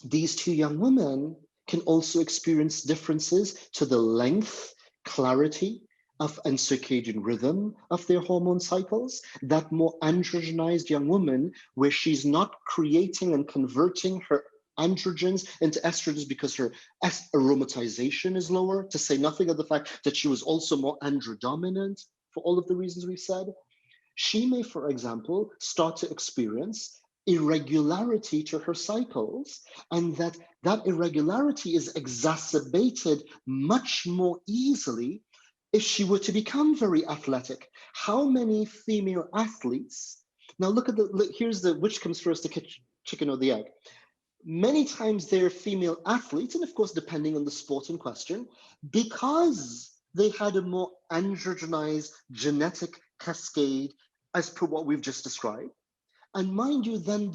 these two young women can also experience differences to the length, clarity, and circadian rhythm of their hormone cycles. That more androgenized young woman, where she's not creating and converting her androgens into estrogens because her aromatization is lower, to say nothing of the fact that she was also more androdominant for all of the reasons we've said. She may, for example, start to experience irregularity to her cycles, and that irregularity is exacerbated much more easily if she were to become very athletic. How many female athletes, now look at here's which comes first, the chicken or the egg? Many times they're female athletes, and of course, depending on the sport in question, because they had a more androgenized genetic cascade as per what we've just described. And mind you, then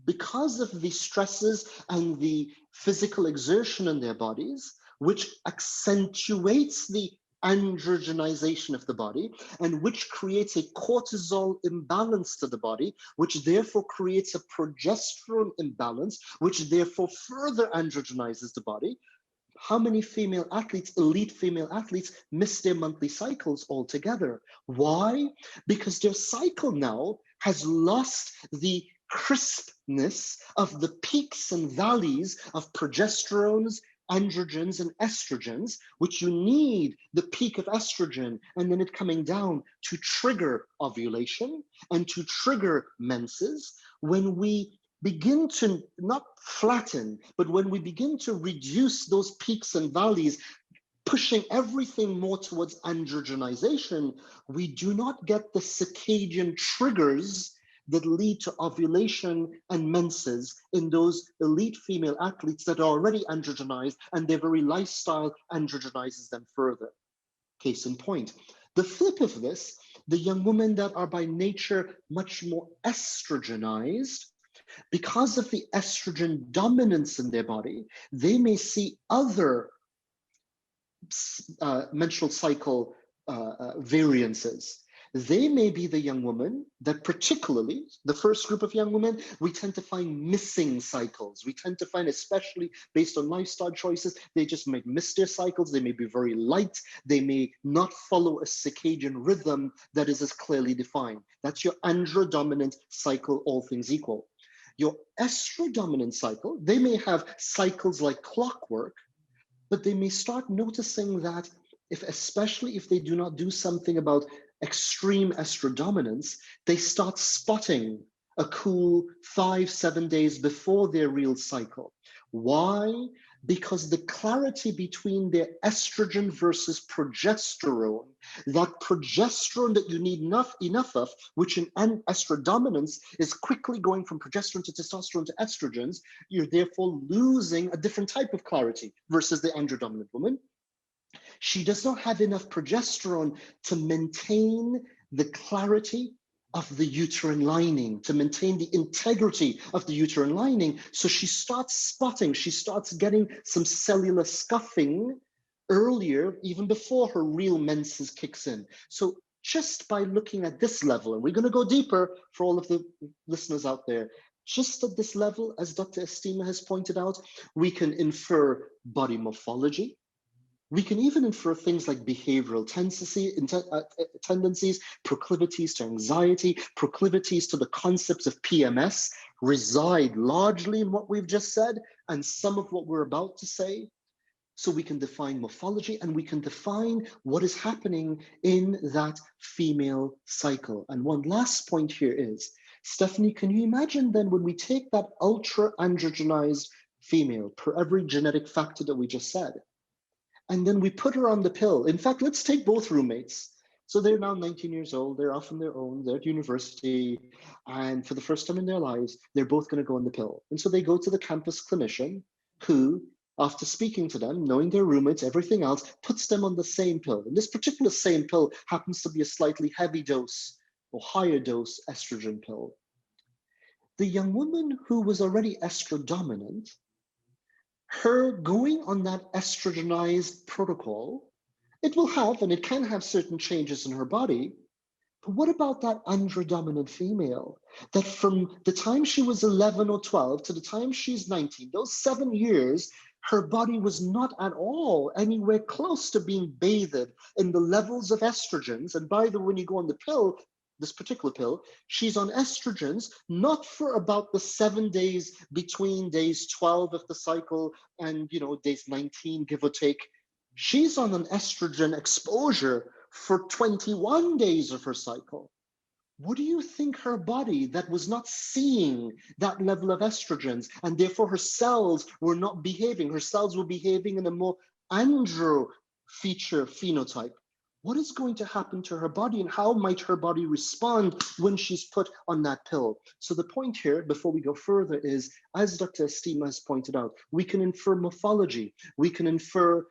because of the stresses and the physical exertion in their bodies, which accentuates the androgenization of the body, and which creates a cortisol imbalance to the body, which therefore creates a progesterone imbalance, which therefore further androgenizes the body. How many female athletes, elite female athletes, miss their monthly cycles altogether? Why? Because their cycle now has lost the crispness of the peaks and valleys of progesterones, androgens and estrogens, which you need the peak of estrogen and then it coming down to trigger ovulation and to trigger menses. When we begin to not flatten, but when we begin to reduce those peaks and valleys, pushing everything more towards androgenization, we do not get the circadian triggers that lead to ovulation and menses in those elite female athletes that are already androgenized, and their very lifestyle androgenizes them further. Case in point. The flip of this, the young women that are by nature much more estrogenized, because of the estrogen dominance in their body, they may see other menstrual cycle variances. They may be the young woman that, particularly the first group of young women, we tend to find missing cycles. We tend to find, especially based on lifestyle choices, they just might miss their cycles. They may be very light. They may not follow a circadian rhythm that is as clearly defined. That's your androdominant cycle, all things equal. Your estrodominant cycle, they may have cycles like clockwork, but they may start noticing that especially if they do not do something about extreme estrodominance, they start spotting a cool 5-7 days before their real cycle. Why? Because the clarity between their estrogen versus progesterone, that progesterone that you need enough of, which in estrodominance is quickly going from progesterone to testosterone to estrogens, you're therefore losing a different type of clarity versus the androdominant woman. She does not have enough progesterone to maintain the clarity of the uterine lining, to maintain the integrity of the uterine lining. So she starts spotting, she starts getting some cellular scuffing earlier, even before her real menses kicks in. So just by looking at this level, and we're going to go deeper for all of the listeners out there, just at this level, as Dr. Estima has pointed out, we can infer body morphology. We can even infer things like behavioral tendencies, proclivities to anxiety, proclivities to the concepts of PMS reside largely in what we've just said and some of what we're about to say. So we can define morphology and we can define what is happening in that female cycle. And one last point here is, Stephanie, can you imagine then when we take that ultra androgenized female per every genetic factor that we just said, and then we put her on the pill. In fact, let's take both roommates. So they're now 19 years old, they're off on their own, they're at university, and for the first time in their lives, they're both going to go on the pill. And so they go to the campus clinician who, after speaking to them, knowing their roommates, everything else, puts them on the same pill. And this particular same pill happens to be a slightly heavy dose or higher dose estrogen pill. The young woman who was already estrodominant, her going on that estrogenized protocol, it will have, and it can have certain changes in her body. But what about that androdominant female? That from the time she was 11 or 12 to the time she's 19, those 7 years, her body was not at all anywhere close to being bathed in the levels of estrogens. And by the way, when you go on the pill, this particular pill, she's on estrogens, not for about the 7 days between days 12 of the cycle and days 19, give or take. She's on an estrogen exposure for 21 days of her cycle. What do you think her body that was not seeing that level of estrogens, and therefore her cells were not behaving, her cells were behaving in a more andro feature phenotype? What is going to happen to her body, and how might her body respond when she's put on that pill? So the point here, before we go further, is, as Dr. Estima has pointed out, we can infer morphology, we can infer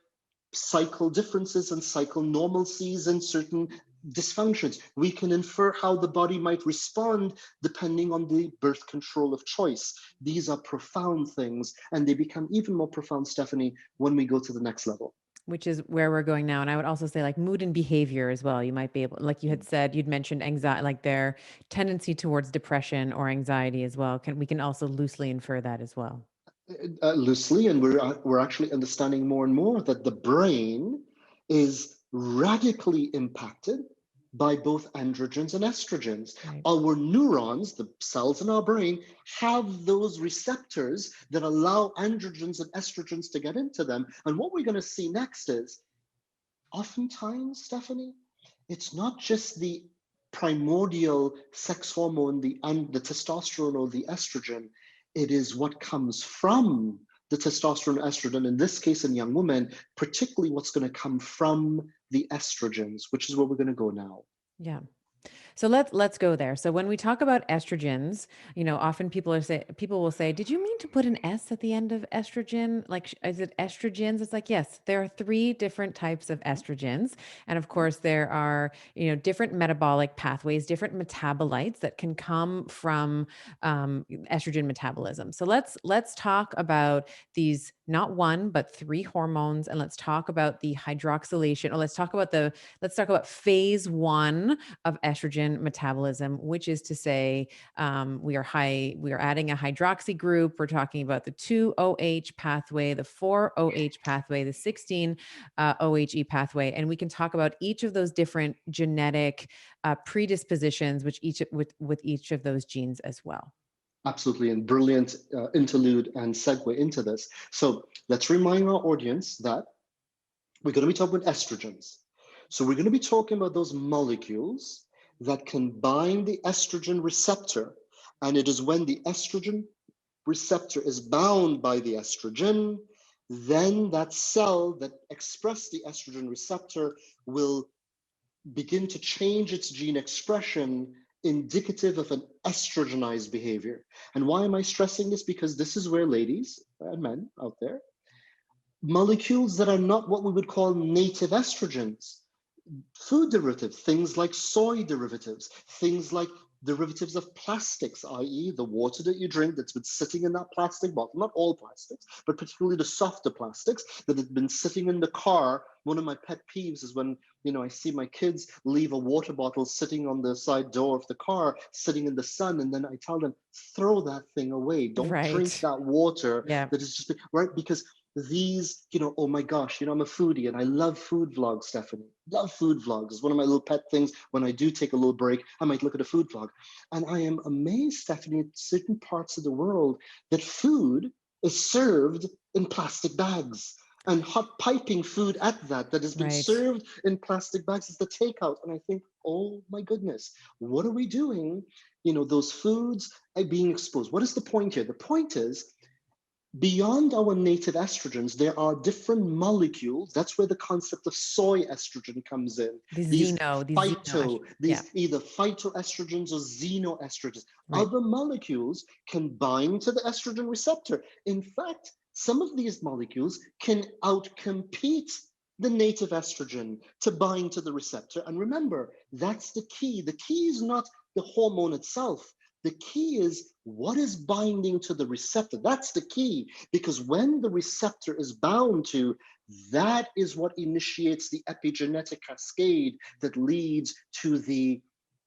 cycle differences and cycle normalcies and certain dysfunctions. We can infer how the body might respond depending on the birth control of choice. These are profound things, and they become even more profound, Stephanie, when we go to the next level. Which is where we're going now. And I would also say like mood and behavior as well. You might be able, like you had said, you'd mentioned anxiety, like their tendency towards depression or anxiety as well. We can also loosely infer that as well. Loosely, and we're actually understanding more and more that the brain is radically impacted by both androgens and estrogens. Right. Our neurons, the cells in our brain, have those receptors that allow androgens and estrogens to get into them. And what we're going to see next is, oftentimes, Stephanie, it's not just the primordial sex hormone, the testosterone or the estrogen. It is what comes from the testosterone, estrogen, in this case in young women, particularly what's going to come from the estrogens, which is where we're going to go now. Yeah. So let's go there. So when we talk about estrogens, often people will say, "Did you mean to put an S at the end of estrogen? Like, is it estrogens?" It's like, yes, there are three different types of estrogens, and of course, there are different metabolic pathways, different metabolites that can come from estrogen metabolism. So let's talk about these not one but three hormones, and let's talk about the hydroxylation, or let's talk about phase one of estrogen metabolism, which is to say, we are adding a hydroxy group. We're talking about the 2-OH pathway, the 4-OH pathway, the 16-OHE pathway, and we can talk about each of those different genetic predispositions, with each of those genes as well. Absolutely, and brilliant interlude and segue into this. So let's remind our audience that we're going to be talking about estrogens. So we're going to be talking about those molecules that can bind the estrogen receptor. And it is when the estrogen receptor is bound by the estrogen, then that cell that expresses the estrogen receptor will begin to change its gene expression, indicative of an estrogenized behavior. And why am I stressing this? Because this is where, ladies and men out there, molecules that are not what we would call native estrogens, food derivatives, things like soy derivatives, things like derivatives of plastics, i.e. the water that you drink that's been sitting in that plastic bottle, not all plastics, but particularly the softer plastics that have been sitting in the car. One of my pet peeves is when, I see my kids leave a water bottle sitting on the side door of the car, sitting in the sun, and then I tell them, throw that thing away. Don't drink Right. that water Yeah. that is just, right? Because these, oh my gosh, I'm a foodie and I love food vlogs, Stephanie. Love food vlogs. It's one of my little pet things. When I do take a little break, I might look at a food vlog. And I am amazed, Stephanie, at certain parts of the world that food is served in plastic bags. And hot piping food at that has been Right. served in plastic bags is the takeout. And I think, oh my goodness, what are we doing? Those foods are being exposed. What is the point here? The point is, beyond our native estrogens, there are different molecules. That's where the concept of soy estrogen comes in. These The xeno estrogen. Yeah. these either phytoestrogens or xenoestrogens. Right. Other molecules can bind to the estrogen receptor. In fact, some of these molecules can outcompete the native estrogen to bind to the receptor. And remember, that's the key. The key is not the hormone itself. The key is what is binding to the receptor. That's the key, because when the receptor is bound to, that is what initiates the epigenetic cascade that leads to the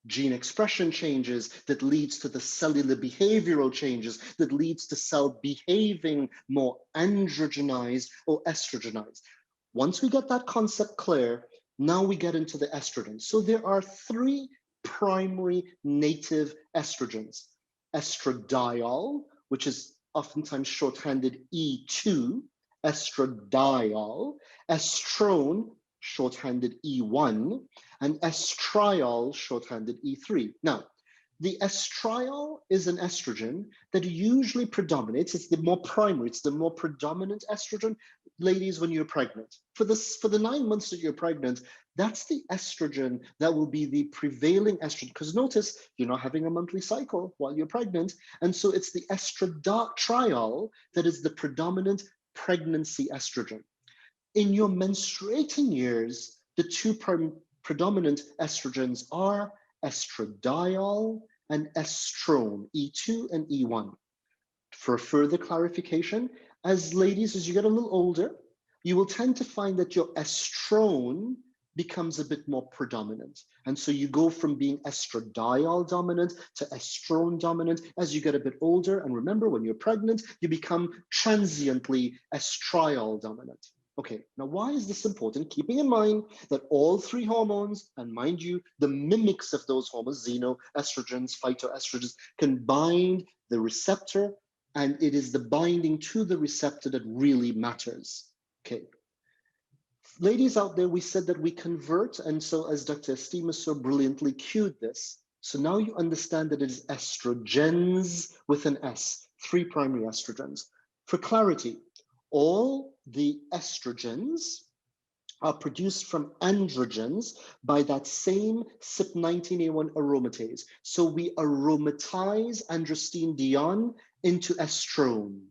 gene expression changes, that leads to the cellular behavioral changes, that leads to cell behaving more androgenized or estrogenized. Once we get that concept clear, now we get into the estrogens. So there are three primary native estrogens: estradiol, which is oftentimes shorthanded E2, estradiol, estrone, shorthanded E1, and estriol, shorthanded E3. Now, the estriol is an estrogen that usually predominates. It's the more primary, it's the more predominant estrogen, ladies, when you're pregnant. For the 9 months that you're pregnant, that's the estrogen that will be the prevailing estrogen. Because notice, you're not having a monthly cycle while you're pregnant. And so it's the estradiol that is the predominant pregnancy estrogen. In your menstruating years, the two predominant estrogens are estradiol and estrone, E2 and E1. For further clarification, as you get a little older, you will tend to find that your estrone becomes a bit more predominant. And so you go from being estradiol dominant to estrone dominant as you get a bit older. And remember, when you're pregnant, you become transiently estriol dominant. Okay, now why is this important? Keeping in mind that all three hormones, and mind you, the mimics of those hormones, xenoestrogens, phytoestrogens, can bind the receptor, and it is the binding to the receptor that really matters. Okay. Ladies out there, we said that we convert, and so as Dr. Estima so brilliantly cued this, so now you understand that it is estrogens with an S, three primary estrogens. For clarity, all the estrogens are produced from androgens by that same CYP19A1 aromatase. So we aromatize androstenedione into estrone.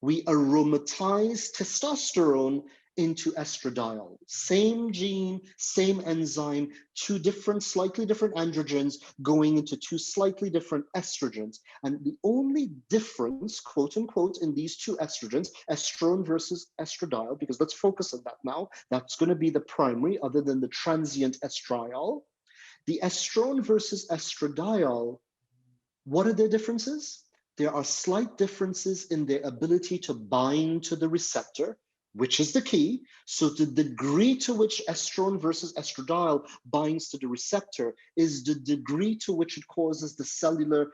We aromatize testosterone into estradiol. Same gene, same enzyme, two different, slightly different androgens going into two slightly different estrogens. And the only difference, quote unquote, in these two estrogens, estrone versus estradiol, because let's focus on that now. That's going to be the primary, other than the transient estriol. The estrone versus estradiol, what are their differences? There are slight differences in their ability to bind to the receptor, which is the key. So the degree to which estrone versus estradiol binds to the receptor is the degree to which it causes the cellular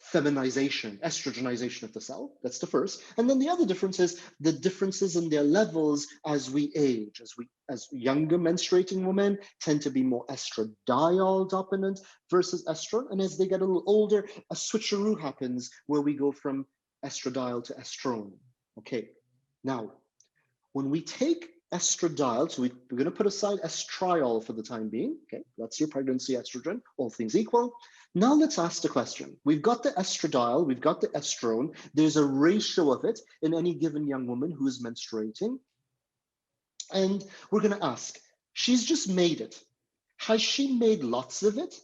feminization, estrogenization of the cell. That's the first. And then the other difference is the differences in their levels as we age. As younger menstruating women tend to be more estradiol dominant versus estrone. And as they get a little older, a switcheroo happens where we go from estradiol to estrone. Okay. Now, when we take estradiol, so we're going to put aside estriol for the time being. Okay, that's your pregnancy estrogen, all things equal. Now let's ask the question. We've got the estradiol, we've got the estrone. There's a ratio of it in any given young woman who is menstruating. And we're going to ask, she's just made it. Has she made lots of it?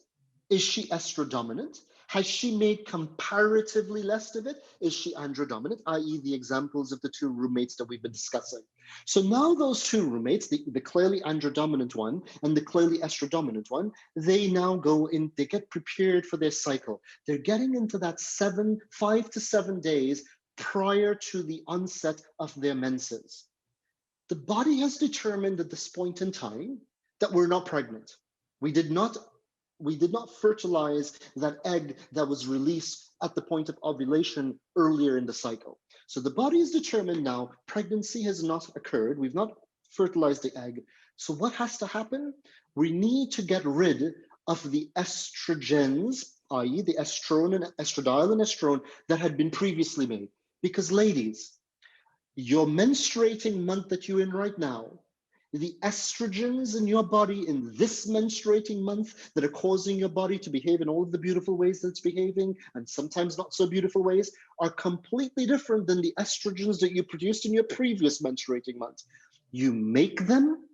Is she estrodominant? Has she made comparatively less of it? Is she androdominant, i.e. the examples of the two roommates that we've been discussing? So now those two roommates, the clearly androdominant one and the clearly estrodominant one, they now go in, they get prepared for their cycle. They're getting into that 5 to 7 days prior to the onset of their menses. The body has determined at this point in time that we're not pregnant. We did not fertilize that egg that was released at the point of ovulation earlier in the cycle. So the body is determined now, pregnancy has not occurred. We've not fertilized the egg. So what has to happen? We need to get rid of the estrogens, i.e. the estrone and estradiol and estrone that had been previously made. Because ladies, your menstruating month that you're in right now, the estrogens in your body in this menstruating month that are causing your body to behave in all of the beautiful ways that it's behaving, and sometimes not so beautiful ways, are completely different than the estrogens that you produced in your previous menstruating month. You make them,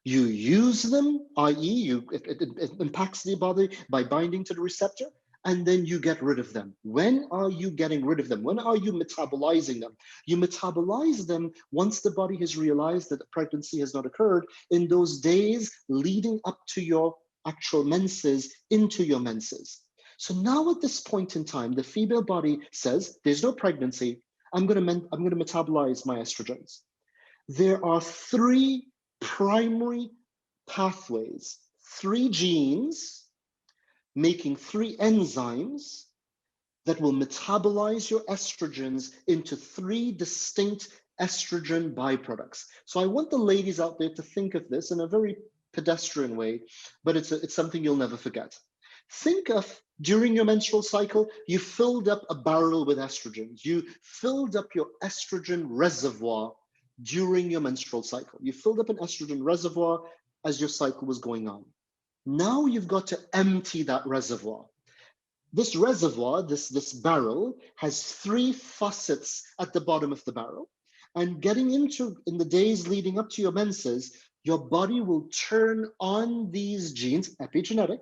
you use them, i.e. it impacts the body by binding to the receptor, and then you get rid of them. When are you getting rid of them? When are you metabolizing them? You metabolize them once the body has realized that the pregnancy has not occurred in those days leading up to your actual menses, into your menses. So now at this point in time, the female body says, there's no pregnancy, I'm gonna metabolize my estrogens. There are three primary pathways, three genes making three enzymes that will metabolize your estrogens into three distinct estrogen byproducts. So I want the ladies out there to think of this in a very pedestrian way, but it's something you'll never forget. Think of during your menstrual cycle, you filled up a barrel with estrogens. You filled up your estrogen reservoir during your menstrual cycle. You filled up an estrogen reservoir as your cycle was going on. Now you've got to empty that reservoir. This reservoir, this barrel, has three faucets at the bottom of the barrel. And getting into, in the days leading up to your menses, your body will turn on these genes, epigenetic,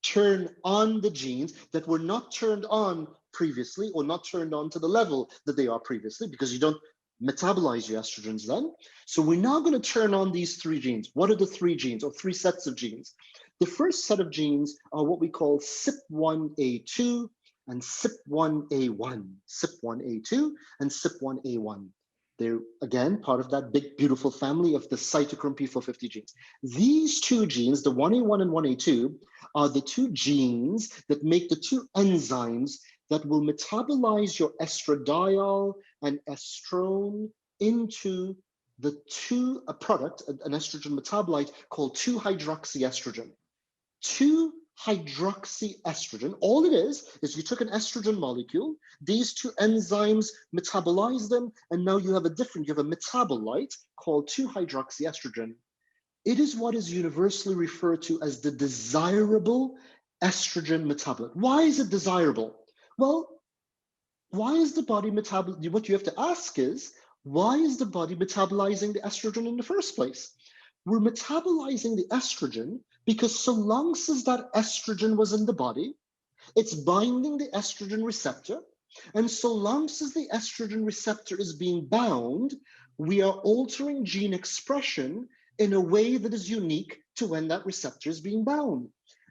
turn on the genes that were not turned on previously or not turned on to the level that they are previously, because you don't metabolize your estrogens then. So we're now going to turn on these three genes. What are the three genes or three sets of genes? The first set of genes are what we call CYP1A2 and CYP1A1, CYP1A2 and CYP1A1. They're, again, part of that big, beautiful family of the cytochrome P450 genes. These two genes, the 1A1 and 1A2, are the two genes that make the two enzymes that will metabolize your estradiol and estrone into a product, an estrogen metabolite called 2-hydroxyestrogen. 2-hydroxyestrogen, all it is you took an estrogen molecule, these two enzymes metabolize them, and now you have a metabolite called 2-hydroxyestrogen. It is what is universally referred to as the desirable estrogen metabolite. Why is it desirable? Well, why is the body metabolizing? What you have to ask is, why is the body metabolizing the estrogen in the first place? We're metabolizing the estrogen because so long as that estrogen was in the body, it's binding the estrogen receptor. And so long as the estrogen receptor is being bound, we are altering gene expression in a way that is unique to when that receptor is being bound.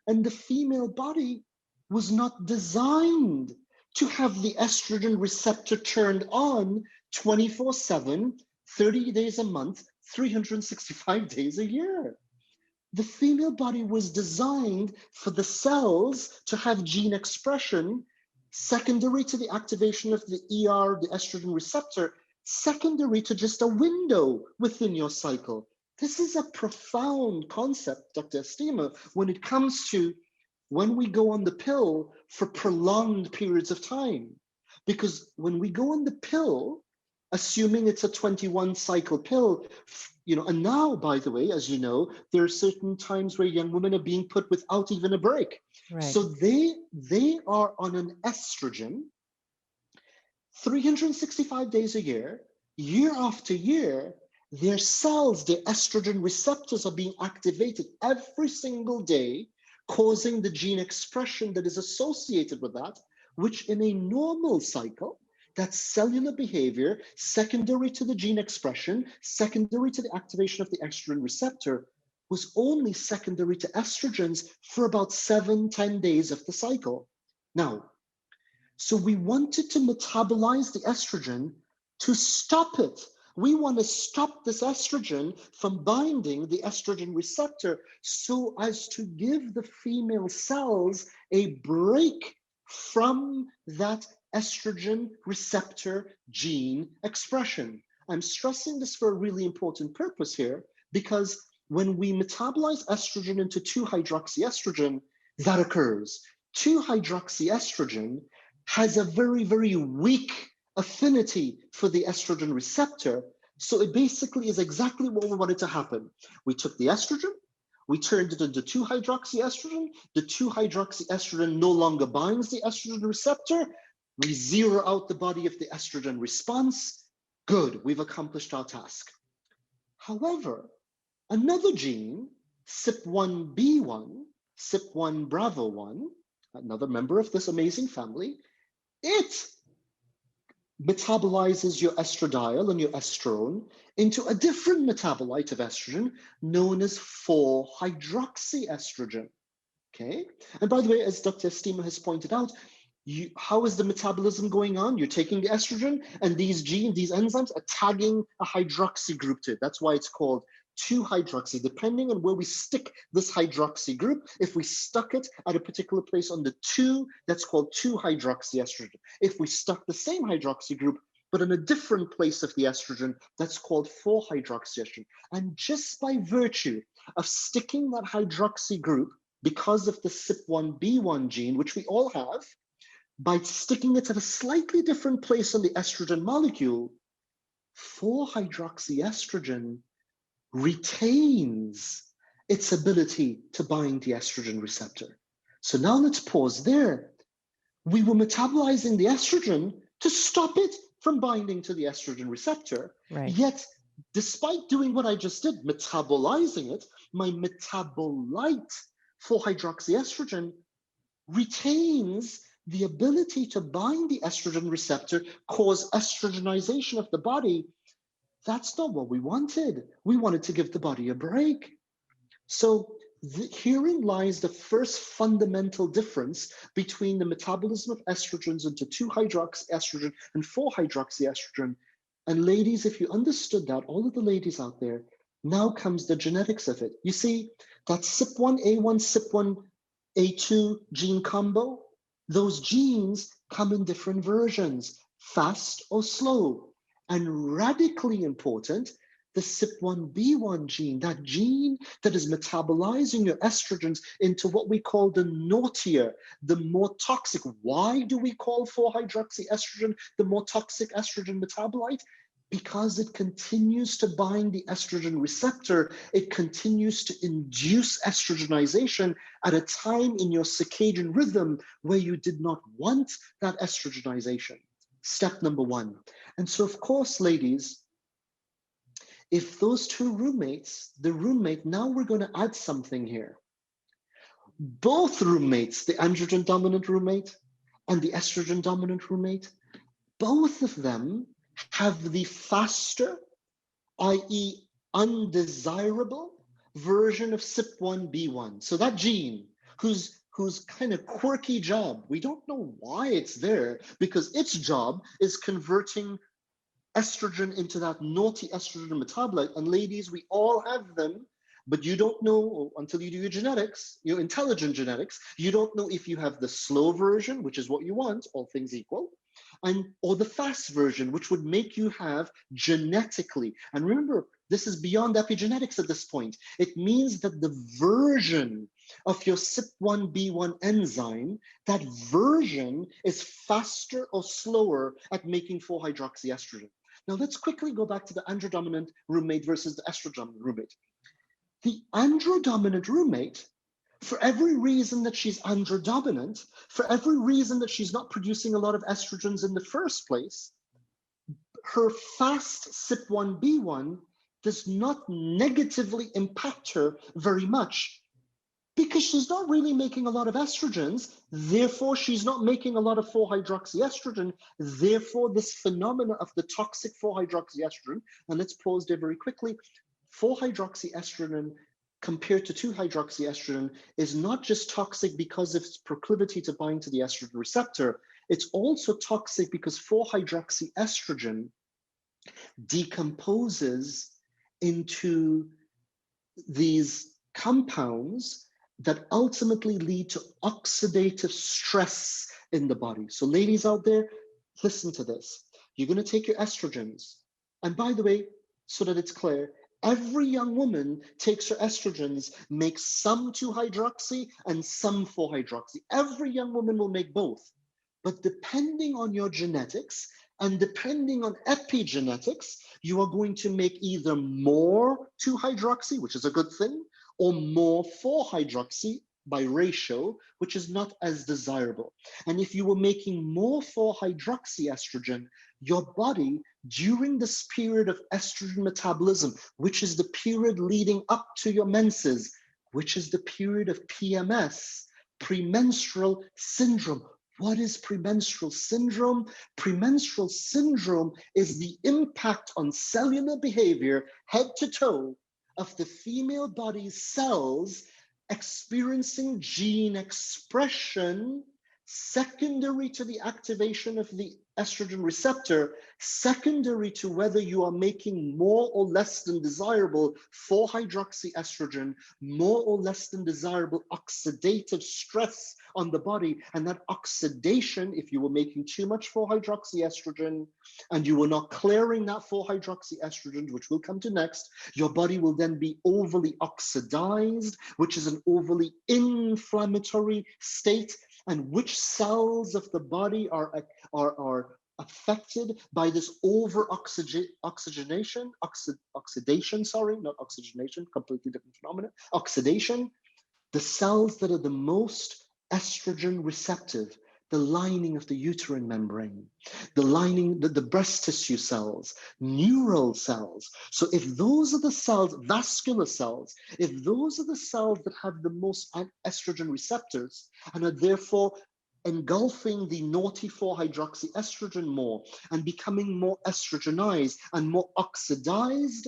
And the female body was not designed to have the estrogen receptor turned on 24/7, 30 days a month, 365 days a year. The female body was designed for the cells to have gene expression secondary to the activation of the ER, the estrogen receptor, secondary to just a window within your cycle. This is a profound concept, Dr. Estima, when it comes to when we go on the pill for prolonged periods of time. Because when we go on the pill, assuming it's a 21 cycle pill, and now, by the way, as you know, there are certain times where young women are being put without even a break. Right. So they are on an estrogen 365 days a year after year. Their cells, their estrogen receptors are being activated every single day, causing the gene expression that is associated with that, which in a normal cycle, that cellular behavior secondary to the gene expression, secondary to the activation of the estrogen receptor, was only secondary to estrogens for about 7-10 days of the cycle. Now, so we wanted to metabolize the estrogen to stop it. We want to stop this estrogen from binding the estrogen receptor so as to give the female cells a break from that estrogen receptor gene expression. I'm stressing this for a really important purpose here, because when we metabolize estrogen into 2-hydroxyestrogen, that occurs. 2-hydroxyestrogen has a very, very weak affinity for the estrogen receptor. So it basically is exactly what we wanted to happen. We took the estrogen, we turned it into 2-hydroxyestrogen. The 2-hydroxyestrogen no longer binds the estrogen receptor. We zero out the body of the estrogen response. Good, we've accomplished our task. However, another gene, CYP1B1, CYP1 Bravo 1, another member of this amazing family, it metabolizes your estradiol and your estrone into a different metabolite of estrogen known as 4-hydroxyestrogen. Okay, and by the way, as Dr. Estima has pointed out, how is the metabolism going on? You're taking the estrogen, and these enzymes are tagging a hydroxy group to it. That's why it's called 2-hydroxy, depending on where we stick this hydroxy group. If we stuck it at a particular place on the 2, that's called 2-hydroxyestrogen. If we stuck the same hydroxy group, but in a different place of the estrogen, that's called 4-hydroxyestrogen. And just by virtue of sticking that hydroxy group, because of the CYP1B1 gene, which we all have, by sticking it at a slightly different place on the estrogen molecule, 4-hydroxyestrogen retains its ability to bind the estrogen receptor. So now let's pause there. We were metabolizing the estrogen to stop it from binding to the estrogen receptor. Right. Yet, despite doing what I just did, metabolizing it, my metabolite 4-hydroxyestrogen retains the ability to bind the estrogen receptor, cause estrogenization of the body. That's not what we wanted. We wanted to give the body a break. So herein lies the first fundamental difference between the metabolism of estrogens into 2-hydroxyestrogen and 4-hydroxyestrogen. And ladies, if you understood that, all of the ladies out there, now comes the genetics of it. You see, that CYP1A1, CYP1A2 gene combo, those genes come in different versions, fast or slow. And radically important, the CYP1B1 gene, that gene that is metabolizing your estrogens into what we call the naughtier, the more toxic. Why do we call 4-hydroxyestrogen the more toxic estrogen metabolite? Because it continues to bind the estrogen receptor, it continues to induce estrogenization at a time in your circadian rhythm where you did not want that estrogenization. Step number one. And so, of course, ladies, if those two roommates, now we're going to add something here. Both roommates, the androgen dominant roommate and the estrogen dominant roommate, both of them have the faster, i.e. undesirable version of CYP1B1. So that gene, whose kind of quirky job, we don't know why it's there, because its job is converting estrogen into that naughty estrogen metabolite. And ladies, we all have them, but you don't know until you do your genetics, your intelligent genetics, you don't know if you have the slow version, which is what you want, all things equal, or the fast version, which would make you have genetically. And remember, this is beyond epigenetics at this point. It means that the version of your CYP1B1 enzyme, that version is faster or slower at making 4-hydroxyestrogen. Now let's quickly go back to the androdominant roommate versus the estrodominant roommate. The androdominant roommate, for every reason that she's androdominant, for every reason that she's not producing a lot of estrogens in the first place, her fast CYP1B1 does not negatively impact her very much because she's not really making a lot of estrogens. Therefore, she's not making a lot of 4-hydroxyestrogen. Therefore, this phenomena of the toxic 4-hydroxyestrogen, and let's pause there very quickly, 4-hydroxyestrogen compared to 2-hydroxyestrogen is not just toxic because of its proclivity to bind to the estrogen receptor, it's also toxic because 4-hydroxyestrogen decomposes into these compounds that ultimately lead to oxidative stress in the body. So ladies out there, listen to this. You're going to take your estrogens. And by the way, so that it's clear, every young woman takes her estrogens, makes some 2-hydroxy and some 4-hydroxy. Every young woman will make both. But depending on your genetics and depending on epigenetics, you are going to make either more 2-hydroxy, which is a good thing, or more 4-hydroxy by ratio, which is not as desirable. And if you were making more 4-hydroxyestrogen, your body, during this period of estrogen metabolism, which is the period leading up to your menses, which is the period of PMS, premenstrual syndrome. What is premenstrual syndrome? Premenstrual syndrome is the impact on cellular behavior, head to toe, of the female body's cells experiencing gene expression secondary to the activation of the estrogen receptor, secondary to whether you are making more or less than desirable 4-hydroxyestrogen, more or less than desirable oxidative stress on the body. And that oxidation, if you were making too much 4-hydroxyestrogen and you were not clearing that 4-hydroxyestrogen, which we'll come to next, your body will then be overly oxidized, which is an overly inflammatory state. And which cells of the body are affected by this oxidation, not oxygenation, completely different phenomenon, oxidation, the cells that are the most estrogen receptive, the lining of the uterine membrane, the lining, the breast tissue cells, neural cells. So if those are the cells, vascular cells, if those are the cells that have the most estrogen receptors and are therefore engulfing the naughty 4-hydroxyestrogen more and becoming more estrogenized and more oxidized,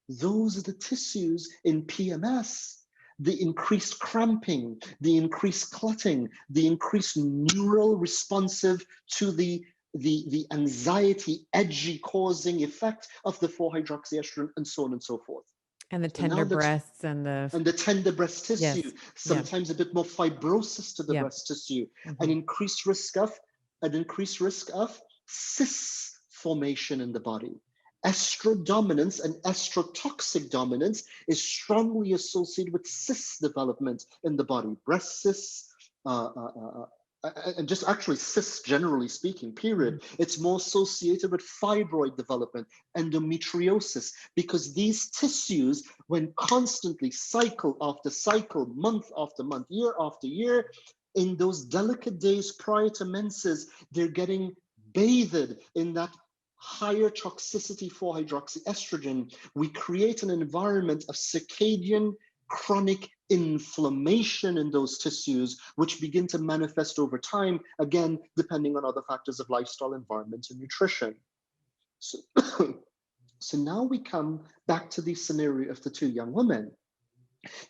those are the tissues in PMS. The increased cramping, the increased clotting, the increased neural responsive to the the anxiety, edgy causing effect of the 4-hydroxyestrogen, and so on and so forth. And the So now tender breasts and the tender breast tissue, yes. Yeah. sometimes a bit more fibrosis to the Yeah. breast tissue, an Mhm. increased risk of cyst formation in the body. Estrodominance and estrotoxic dominance is strongly associated with cyst development in the body, breast cysts, and just actually cysts generally speaking, period. It's more associated with fibroid development, endometriosis, because these tissues, when constantly cycle after cycle, month after month, year after year, in those delicate days prior to menses, they're getting bathed in that higher toxicity 4-hydroxyestrogen. We create an environment of circadian chronic inflammation in those tissues, which begin to manifest over time, again, depending on other factors of lifestyle, environment, and nutrition. So, so now we come back to the scenario of the two young women.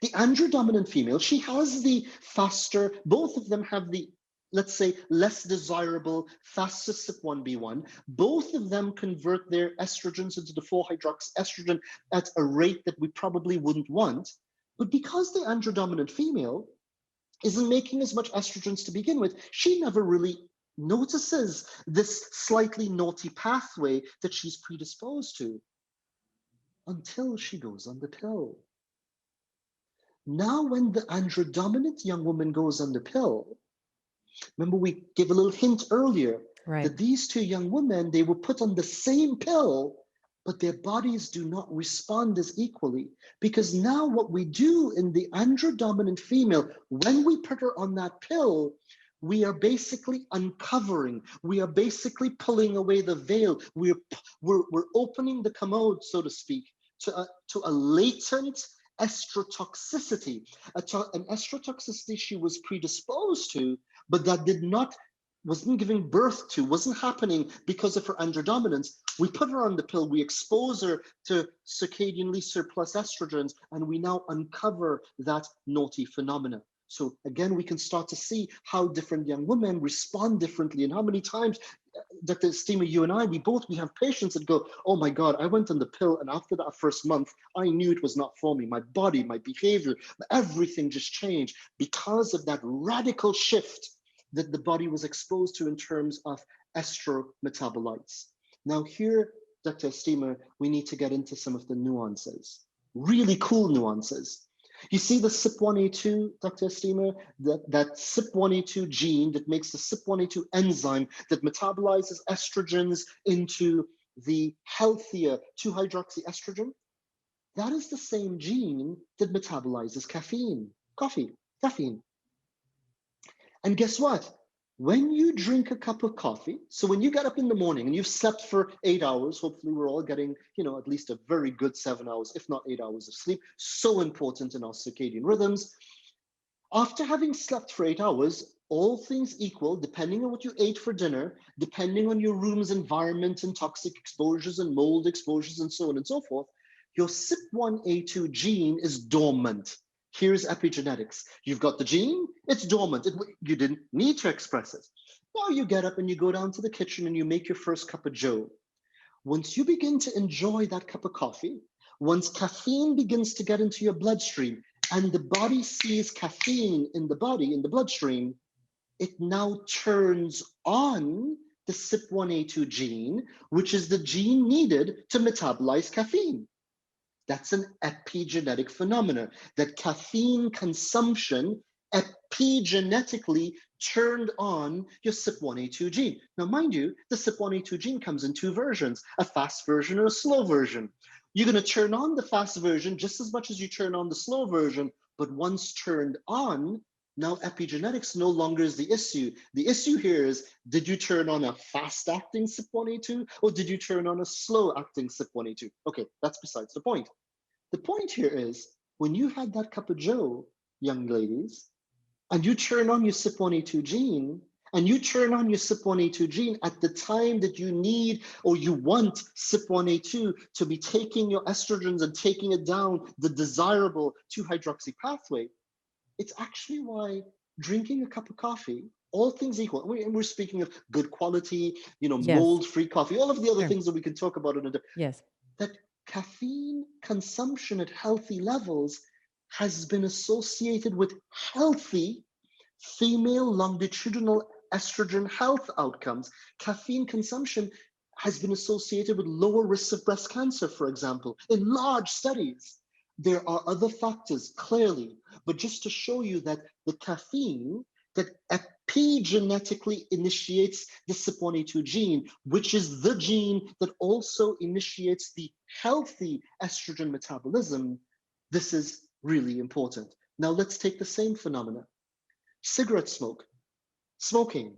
The androdominant female, she has the faster, both of them have the, let's say, less desirable, faster CYP1B1. Both of them convert their estrogens into the 4-hydroxyestrogen at a rate that we probably wouldn't want. But because the androdominant female isn't making as much estrogens to begin with, she never really notices this slightly naughty pathway that she's predisposed to until she goes on the pill. Now, when the androdominant young woman goes on the pill, remember we gave a little hint earlier Right. that these two young women, they were put on the same pill, but their bodies do not respond as equally. Because now what we do in the androdominant female, when we put her on that pill, we are basically uncovering, we are basically pulling away the veil, we're opening the commode, so to speak, to a latent estrotoxicity, an estrotoxicity she was predisposed to, but that wasn't giving birth to, wasn't happening because of her androdominance. We put her on the pill, we expose her to circadianly surplus estrogens, and we now uncover that naughty phenomena. So again, we can start to see how different young women respond differently, and how many times, Dr. Steamer, you and I, we have patients that go, oh my God, I went on the pill, and after that first month, I knew it was not for me. My body, my behavior, everything just changed because of that radical shift that the body was exposed to in terms of estro metabolites. Now here, Dr. Steamer, we need to get into some of the nuances, really cool nuances. You see the CYP1A2, Dr. Steamer, that CYP1A2 gene that makes the CYP1A2 enzyme that metabolizes estrogens into the healthier 2-hydroxyestrogen. That is the same gene that metabolizes caffeine. And guess what? When you drink a cup of coffee, so when you get up in the morning and you've slept for 8 hours, hopefully we're all getting, at least a very good 7 hours, if not 8 hours of sleep, so important in our circadian rhythms. After having slept for 8 hours, all things equal, depending on what you ate for dinner, depending on your room's environment and toxic exposures and mold exposures and so on and so forth, your CYP1A2 gene is dormant. Here's epigenetics. You've got the gene, it's dormant. You didn't need to express it. Now you get up and you go down to the kitchen and you make your first cup of joe. Once you begin to enjoy that cup of coffee, once caffeine begins to get into your bloodstream and the body sees caffeine in the body, in the bloodstream, it now turns on the CYP1A2 gene, which is the gene needed to metabolize caffeine. That's an epigenetic phenomenon, that caffeine consumption epigenetically turned on your CYP1A2 gene. Now, mind you, the CYP1A2 gene comes in two versions, a fast version or a slow version. You're going to turn on the fast version just as much as you turn on the slow version, but once turned on, now epigenetics no longer is the issue. The issue here is, did you turn on a fast-acting CYP1A2 or did you turn on a slow-acting CYP1A2? Okay, that's besides the point. The point here is, when you had that cup of joe, young ladies, and you turn on your CYP1A2 gene, and you turn on your CYP1A2 gene at the time that you need or you want CYP1A2 to be taking your estrogens and taking it down the desirable 2-hydroxy pathway, it's actually why drinking a cup of coffee all things equal, and we're speaking of good quality, Yes. mold-free coffee, all of the other Sure. things that we can talk about Yes. that caffeine consumption at healthy levels has been associated with healthy female longitudinal estrogen health outcomes. Caffeine consumption has been associated with lower risks of breast cancer, for example, in large studies. There are other factors, clearly, but just to show you that the caffeine that epigenetically initiates the CYP1A2 gene, which is the gene that also initiates the healthy estrogen metabolism, this is really important. Now let's take the same phenomena. Cigarette smoking,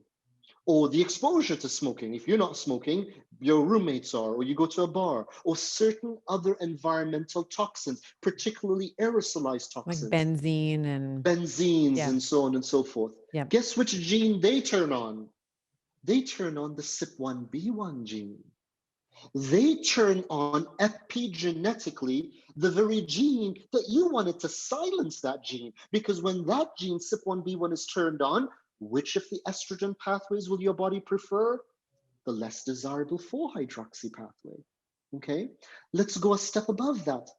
or the exposure to smoking. If you're not smoking, your roommates are, or you go to a bar, or certain other environmental toxins, particularly aerosolized Like toxins, benzene and benzenes, yeah. and so on and so forth. Yeah. Guess which gene they turn on? They turn on the CYP1B1 gene. They turn on epigenetically the very gene that you wanted to silence that gene. Because when that gene, CYP1B1, is turned on, which of the estrogen pathways will your body prefer? The less desirable 4-hydroxy pathway. Okay, let's go a step above that.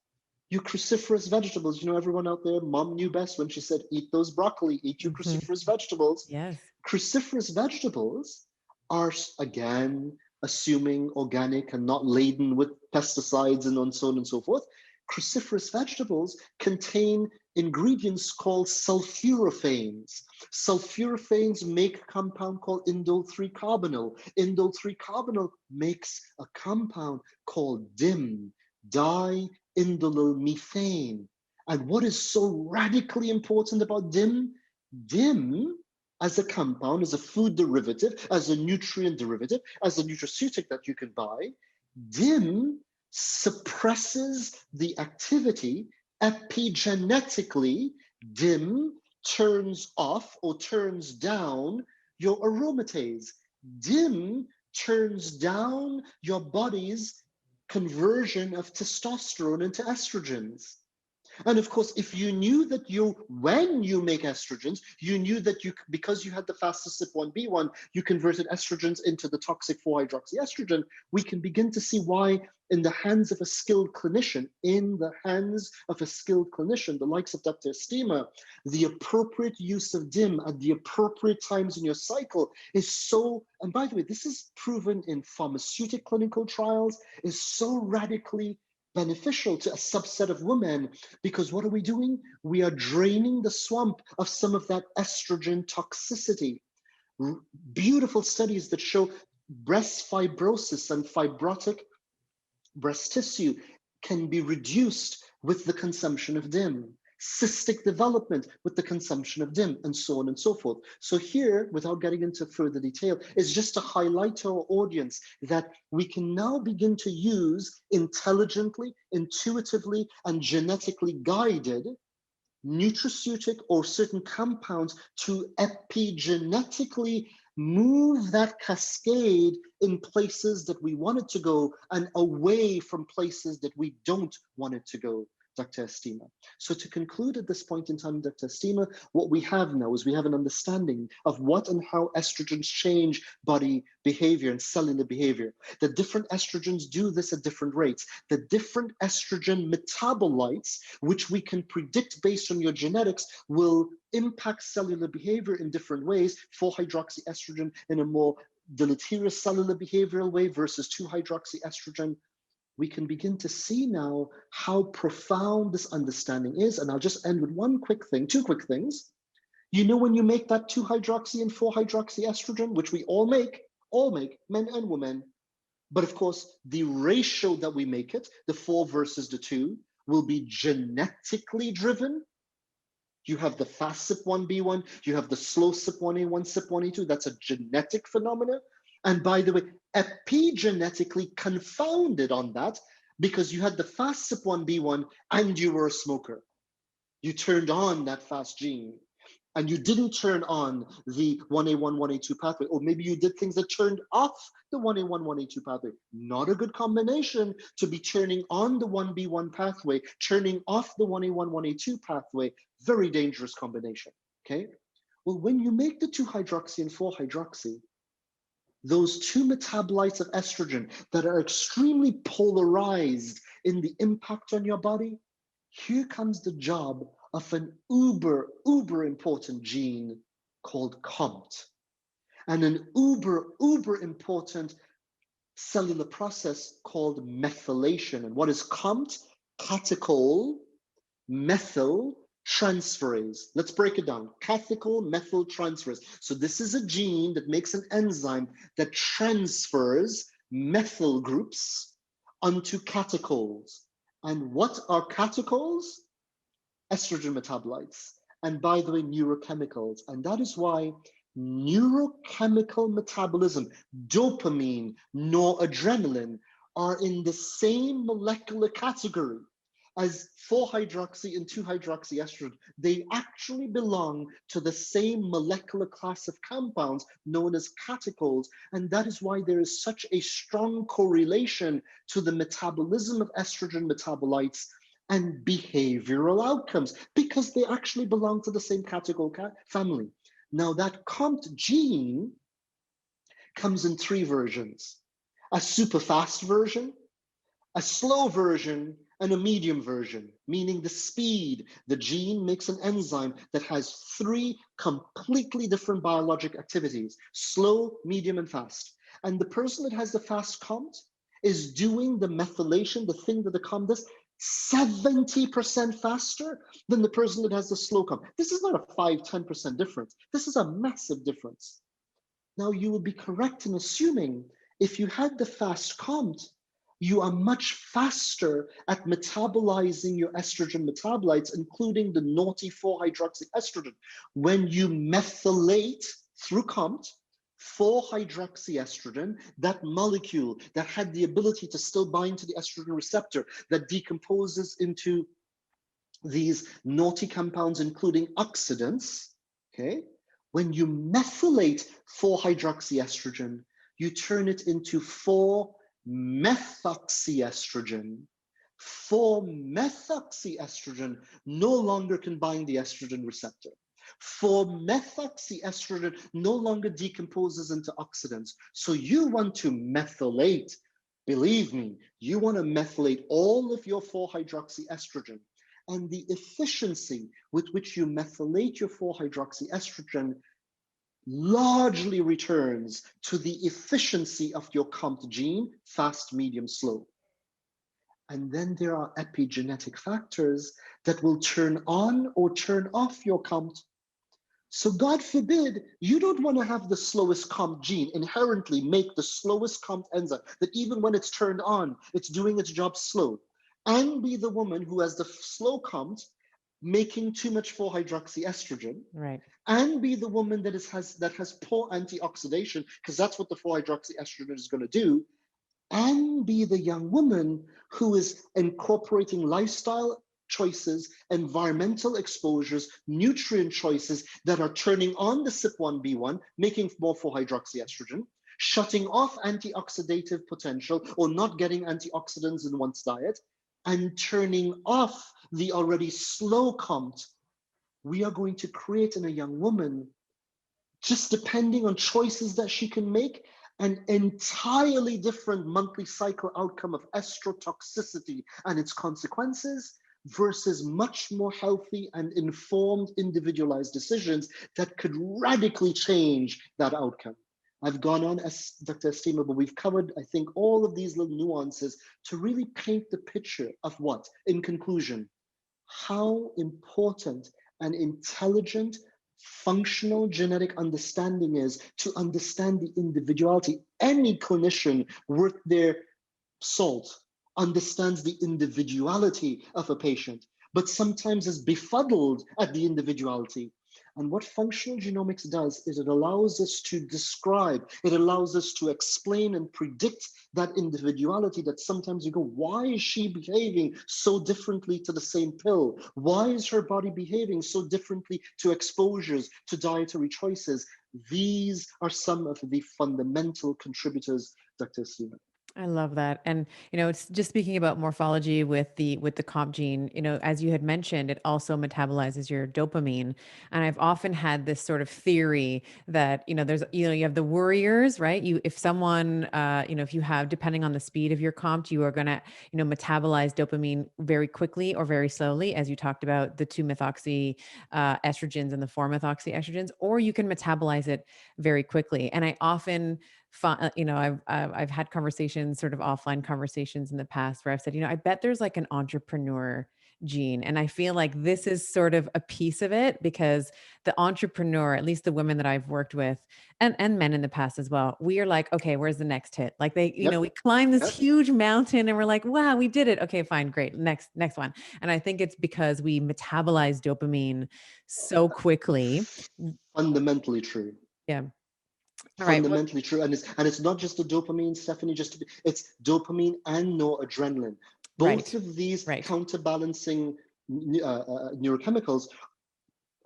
Your cruciferous vegetables, everyone out there, mom knew best when she said, eat those broccoli, eat your Mhm. cruciferous vegetables. Yes. Cruciferous vegetables are, again, assuming organic and not laden with pesticides and so on and so forth. Cruciferous vegetables contain ingredients called sulforaphanes. Sulforaphanes make a compound called indole 3-carbonyl. Indole 3-carbonyl makes a compound called DIM, diindolyl methane. And what is so radically important about DIM? DIM as a compound, as a food derivative, as a nutrient derivative, as a nutraceutic that you can buy, DIM suppresses the activity epigenetically. DIM turns off or turns down your aromatase. DIM turns down your body's conversion of testosterone into estrogens. And of course, if you knew that when you make estrogens, you knew that because you had the fastest CYP1B1, you converted estrogens into the toxic 4-hydroxyestrogen, we can begin to see why in the hands of a skilled clinician, the likes of Dr. Estima, the appropriate use of DIM at the appropriate times in your cycle is so, and by the way, this is proven in pharmaceutical clinical trials, is so radically beneficial to a subset of women, because what are we doing? We are draining the swamp of some of that estrogen toxicity. Beautiful studies that show breast fibrosis and fibrotic breast tissue can be reduced with the consumption of DIM. Cystic development with the consumption of DIM, and so on and so forth. So here, without getting into further detail, is just to highlight to our audience that we can now begin to use intelligently, intuitively, and genetically guided nutraceutic or certain compounds to epigenetically move that cascade in places that we want it to go and away from places that we don't want it to go, Dr. Estima. So to conclude at this point in time, Dr. Estima, what we have now is we have an understanding of what and how estrogens change body behavior and cellular behavior. The different estrogens do this at different rates. The different estrogen metabolites, which we can predict based on your genetics, will impact cellular behavior in different ways. 4-hydroxyestrogen in a more deleterious cellular behavioral way versus 2-hydroxyestrogen. We can begin to see now how profound this understanding is. And I'll just end with two quick things. When you make that 2-hydroxy and 4-hydroxyestrogen, which we all make, men and women, but of course, the ratio that we make it, the 4 versus the 2, will be genetically driven. You have the fast CYP1B1, you have the slow CYP1A1, CYP1A2. That's a genetic phenomenon. And by the way, epigenetically confounded on that, because you had the fast CYP1B1 and you were a smoker. You turned on that fast gene and you didn't turn on the 1A1, 1A2 pathway, or maybe you did things that turned off the 1A1, 1A2 pathway. Not a good combination to be turning on the 1B1 pathway, turning off the 1A1, 1A2 pathway. Very dangerous combination, okay? Well, when you make the 2-hydroxy and 4-hydroxy, those two metabolites of estrogen that are extremely polarized in the impact on your body, here comes the job of an uber important gene called COMT, and an uber important cellular process called methylation. And what is COMT? Catechol methyl transferase. Let's break it down. Catechol methyl transferase. So this is a gene that makes an enzyme that transfers methyl groups onto catechols. And what are catechols? Estrogen metabolites. And by the way, neurochemicals. And that is why neurochemical metabolism, dopamine, noradrenaline, are in the same molecular category as 4-hydroxy and 2-hydroxy estrogen. They actually belong to the same molecular class of compounds known as catechols. And that is why there is such a strong correlation to the metabolism of estrogen metabolites and behavioral outcomes, because they actually belong to the same catechol family. Now, that COMT gene comes in 3 versions: a super fast version, a slow version, and a medium version, meaning the speed. The gene makes an enzyme that has 3 completely different biologic activities: slow, medium, and fast. And the person that has the fast COMT is doing the methylation, the thing that the COMT does, 70% faster than the person that has the slow COMT. This is not a 5-10% difference. This is a massive difference. Now, you would be correct in assuming if you had the fast COMT, you are much faster at metabolizing your estrogen metabolites, including the naughty 4-hydroxy estrogen. When you methylate through COMT 4-hydroxy estrogen, that molecule that had the ability to still bind to the estrogen receptor, that decomposes into these naughty compounds, including oxidants, okay? When you methylate 4-hydroxy estrogen, you turn it into 4-methoxy estrogen. 4-methoxy estrogen no longer can bind the estrogen receptor. 4-methoxy estrogen no longer decomposes into oxidants. So you want to methylate, believe me, you want to methylate all of your 4-hydroxy estrogen. And the efficiency with which you methylate your 4-hydroxy estrogen largely returns to the efficiency of your COMT gene, fast, medium, slow. And then there are epigenetic factors that will turn on or turn off your COMT. So God forbid, you don't want to have the slowest COMT gene inherently make the slowest COMT enzyme that even when it's turned on, it's doing its job slow, and be the woman who has the slow COMT making too much 4-hydroxy estrogen, Right. and be the woman that has poor antioxidation, because that's what the 4-hydroxy estrogen is going to do, and be the young woman who is incorporating lifestyle choices, environmental exposures, nutrient choices that are turning on the CYP1B1, making more 4-hydroxy estrogen, shutting off antioxidative potential or not getting antioxidants in one's diet, and turning off the already slow COMT. We are going to create in a young woman, just depending on choices that she can make, an entirely different monthly cycle outcome of estrotoxicity and its consequences, versus much more healthy and informed individualized decisions that could radically change that outcome. I've gone on, as Dr. Estima, but we've covered, I think, all of these little nuances to really paint the picture of what, in conclusion, how important and intelligent functional genetic understanding is to understand the individuality. Any clinician worth their salt understands the individuality of a patient, but sometimes is befuddled at the individuality. And what functional genomics does is it allows us to describe, it allows us to explain and predict that individuality, that sometimes you go, why is she behaving so differently to the same pill? Why is her body behaving so differently to exposures, to dietary choices? These are some of the fundamental contributors, Dr. Steven. I love that. And it's just speaking about morphology with the comp gene, as you had mentioned, it also metabolizes your dopamine. And I've often had this sort of theory that, there's, you have the worriers, right? If someone, if you have, depending on the speed of your comp, you are going to, metabolize dopamine very quickly or very slowly, as you talked about the 2-methoxy estrogens and the 4-methoxy estrogens, or you can metabolize it very quickly. And I often I've had conversations, sort of offline conversations in the past where I've said, I bet there's like an entrepreneur gene. And I feel like this is sort of a piece of it because the entrepreneur, at least the women that I've worked with and men in the past as well, we are like, okay, where's the next hit? Like Yep. we climb this Yep. huge mountain and we're like, wow, we did it. Okay, fine, great. Next one. And I think it's because we metabolize dopamine so quickly. Fundamentally true. Yeah. All right. Well, Fundamentally true. And it's not just the dopamine, Stephanie, it's dopamine and noradrenaline. Both right. of these Right. counterbalancing neurochemicals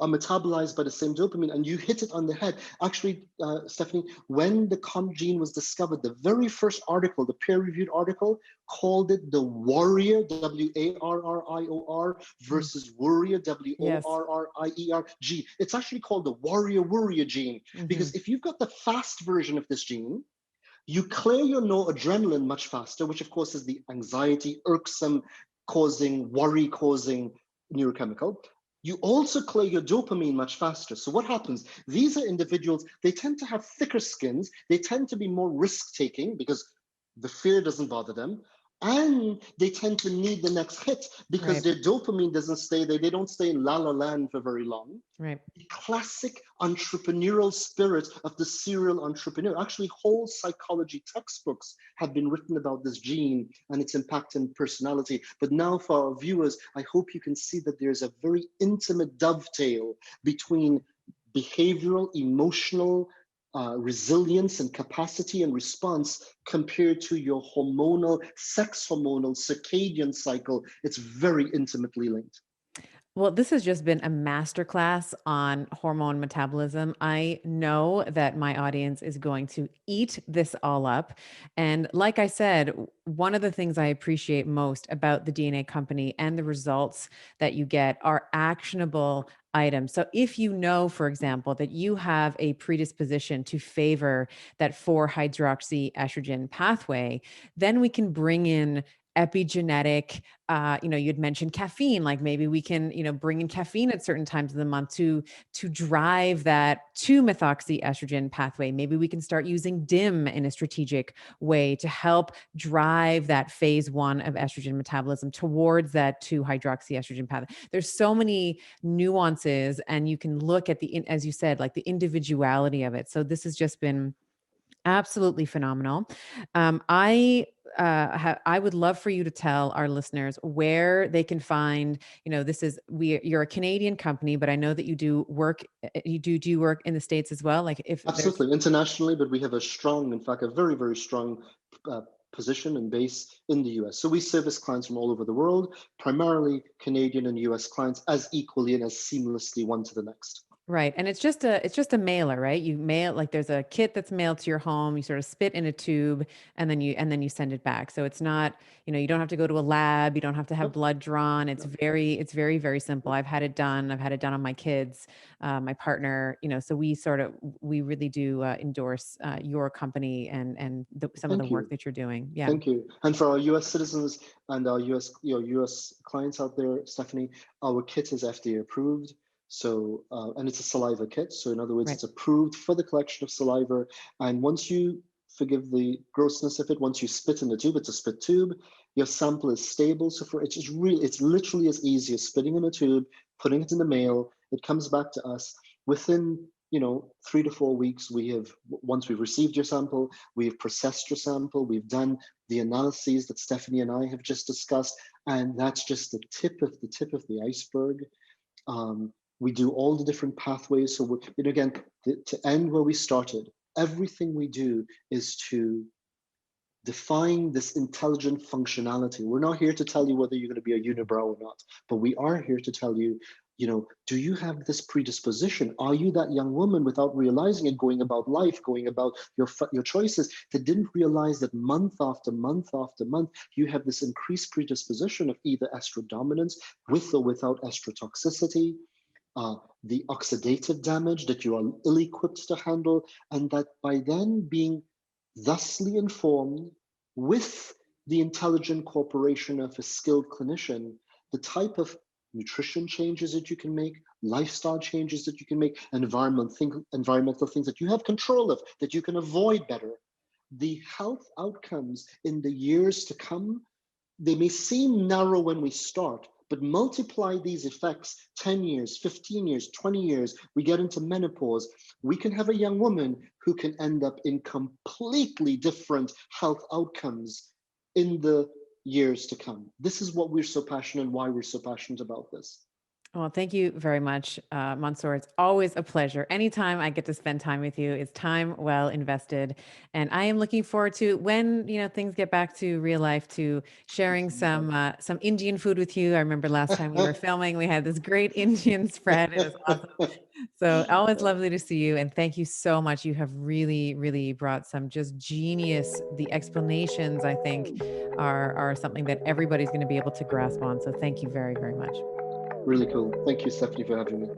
are metabolized by the same dopamine, and you hit it on the head. Actually, Stephanie, when the COMT gene was discovered, the very first article, the peer-reviewed article, called it the warrior, WARRIOR, Mm, versus worrier, yes. WORRIERG. It's actually called the warrior gene, Hmm. because if you've got the fast version of this gene, you clear your noradrenaline much faster, which of course is the anxiety, irksome causing, worry causing neurochemical. You also clear your dopamine much faster. So what happens? These are individuals, they tend to have thicker skins. They tend to be more risk taking because the fear doesn't bother them. And they tend to need the next hit because Right. their dopamine doesn't stay there. They don't stay in la la land for very long. Right. The classic entrepreneurial spirit of the serial entrepreneur. Actually, whole psychology textbooks have been written about this gene and its impact in personality. But now, for our viewers, I hope you can see that there's a very intimate dovetail between behavioral, emotional resilience and capacity and response compared to your hormonal, sex hormonal, circadian cycle. It's very intimately linked. Well, this has just been a masterclass on hormone metabolism. I know that my audience is going to eat this all up. And like I said, one of the things I appreciate most about the DNA company and the results that you get are actionable items. So if you know, for example, that you have a predisposition to favor that 4-hydroxy estrogen pathway, then we can bring in epigenetic, you'd mentioned caffeine, like maybe we can, bring in caffeine at certain times of the month to drive that 2-methoxy estrogen pathway. Maybe we can start using dim in a strategic way to help drive that phase 1 of estrogen metabolism towards that 2-hydroxy estrogen pathway. There's so many nuances, and you can look at as you said, like the individuality of it. So this has just been absolutely phenomenal. I would love for you to tell our listeners where they can find. You're a Canadian company, but I know that you do work. Do you work in the States as well? Like if there's Absolutely, internationally, but we have a strong, in fact, a very, very strong uh, position and base in the US. So we service clients from all over the world, primarily Canadian and US clients, as equally and as seamlessly one to the next. Right. And it's just a mailer, right? You mail, like there's a kit that's mailed to your home, you sort of spit in a tube and then you send it back. So it's not, you don't have to go to a lab, you don't have to have Yep, blood drawn. yep, It's very, very simple. yep. I've had it done. I've had it done on my kids, my partner, so we really do endorse your company and some of the Thank work you. that you're doing. Yeah. Thank you. And for our US citizens and our US clients out there, Stephanie, our kit is FDA approved. So, and it's a saliva kit. So, in other words, Right. it's approved for the collection of saliva. And once you forgive the grossness of it, once you spit in the tube, it's a spit tube. Your sample is stable. So, it's literally as easy as spitting in a tube, putting it in the mail. It comes back to us within 3 to 4 weeks. Once we've received your sample, we've processed your sample, we've done the analyses that Stephanie and I have just discussed, and that's just the tip of the iceberg. We do all the different pathways. So, again, to end where we started, everything we do is to define this intelligent functionality. We're not here to tell you whether you're going to be a unibrow or not, but we are here to tell you Do you have this predisposition? Are you that young woman without realizing it, going about life, going about your choices, that didn't realize that month after month after month, you have this increased predisposition of either estrodominance with or without estrotoxicity, the oxidative damage that you are ill-equipped to handle, and that by then being thusly informed with the intelligent cooperation of a skilled clinician, the type of nutrition changes that you can make, lifestyle changes that you can make, environmental things that you have control of, that you can avoid better. The health outcomes in the years to come, they may seem narrow when we start, but multiply these effects 10 years, 15 years, 20 years, we get into menopause, we can have a young woman who can end up in completely different health outcomes in the years to come. This is what we're so passionate and why we're so passionate about this. Well, thank you very much, Mansoor. It's always a pleasure. Anytime I get to spend time with you, it's time well invested. And I am looking forward to when, things get back to real life, to sharing some Indian food with you. I remember last time we were filming, we had this great Indian spread. It was awesome. So always lovely to see you. And thank you so much. You have really, really brought some just genius, the explanations, I think, are something that everybody's going to be able to grasp on. So thank you very, very much. Really cool. Thank you, Stephanie, for having me.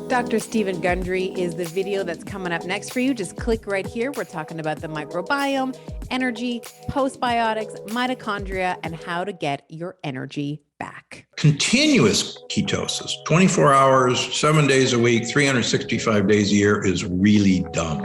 Dr. Stephen Gundry is the video that's coming up next for you. Just click right here. We're talking about the microbiome, energy, postbiotics, mitochondria, and how to get your energy back. Continuous ketosis, 24 hours, 7 days a week, 365 days a year is really dumb.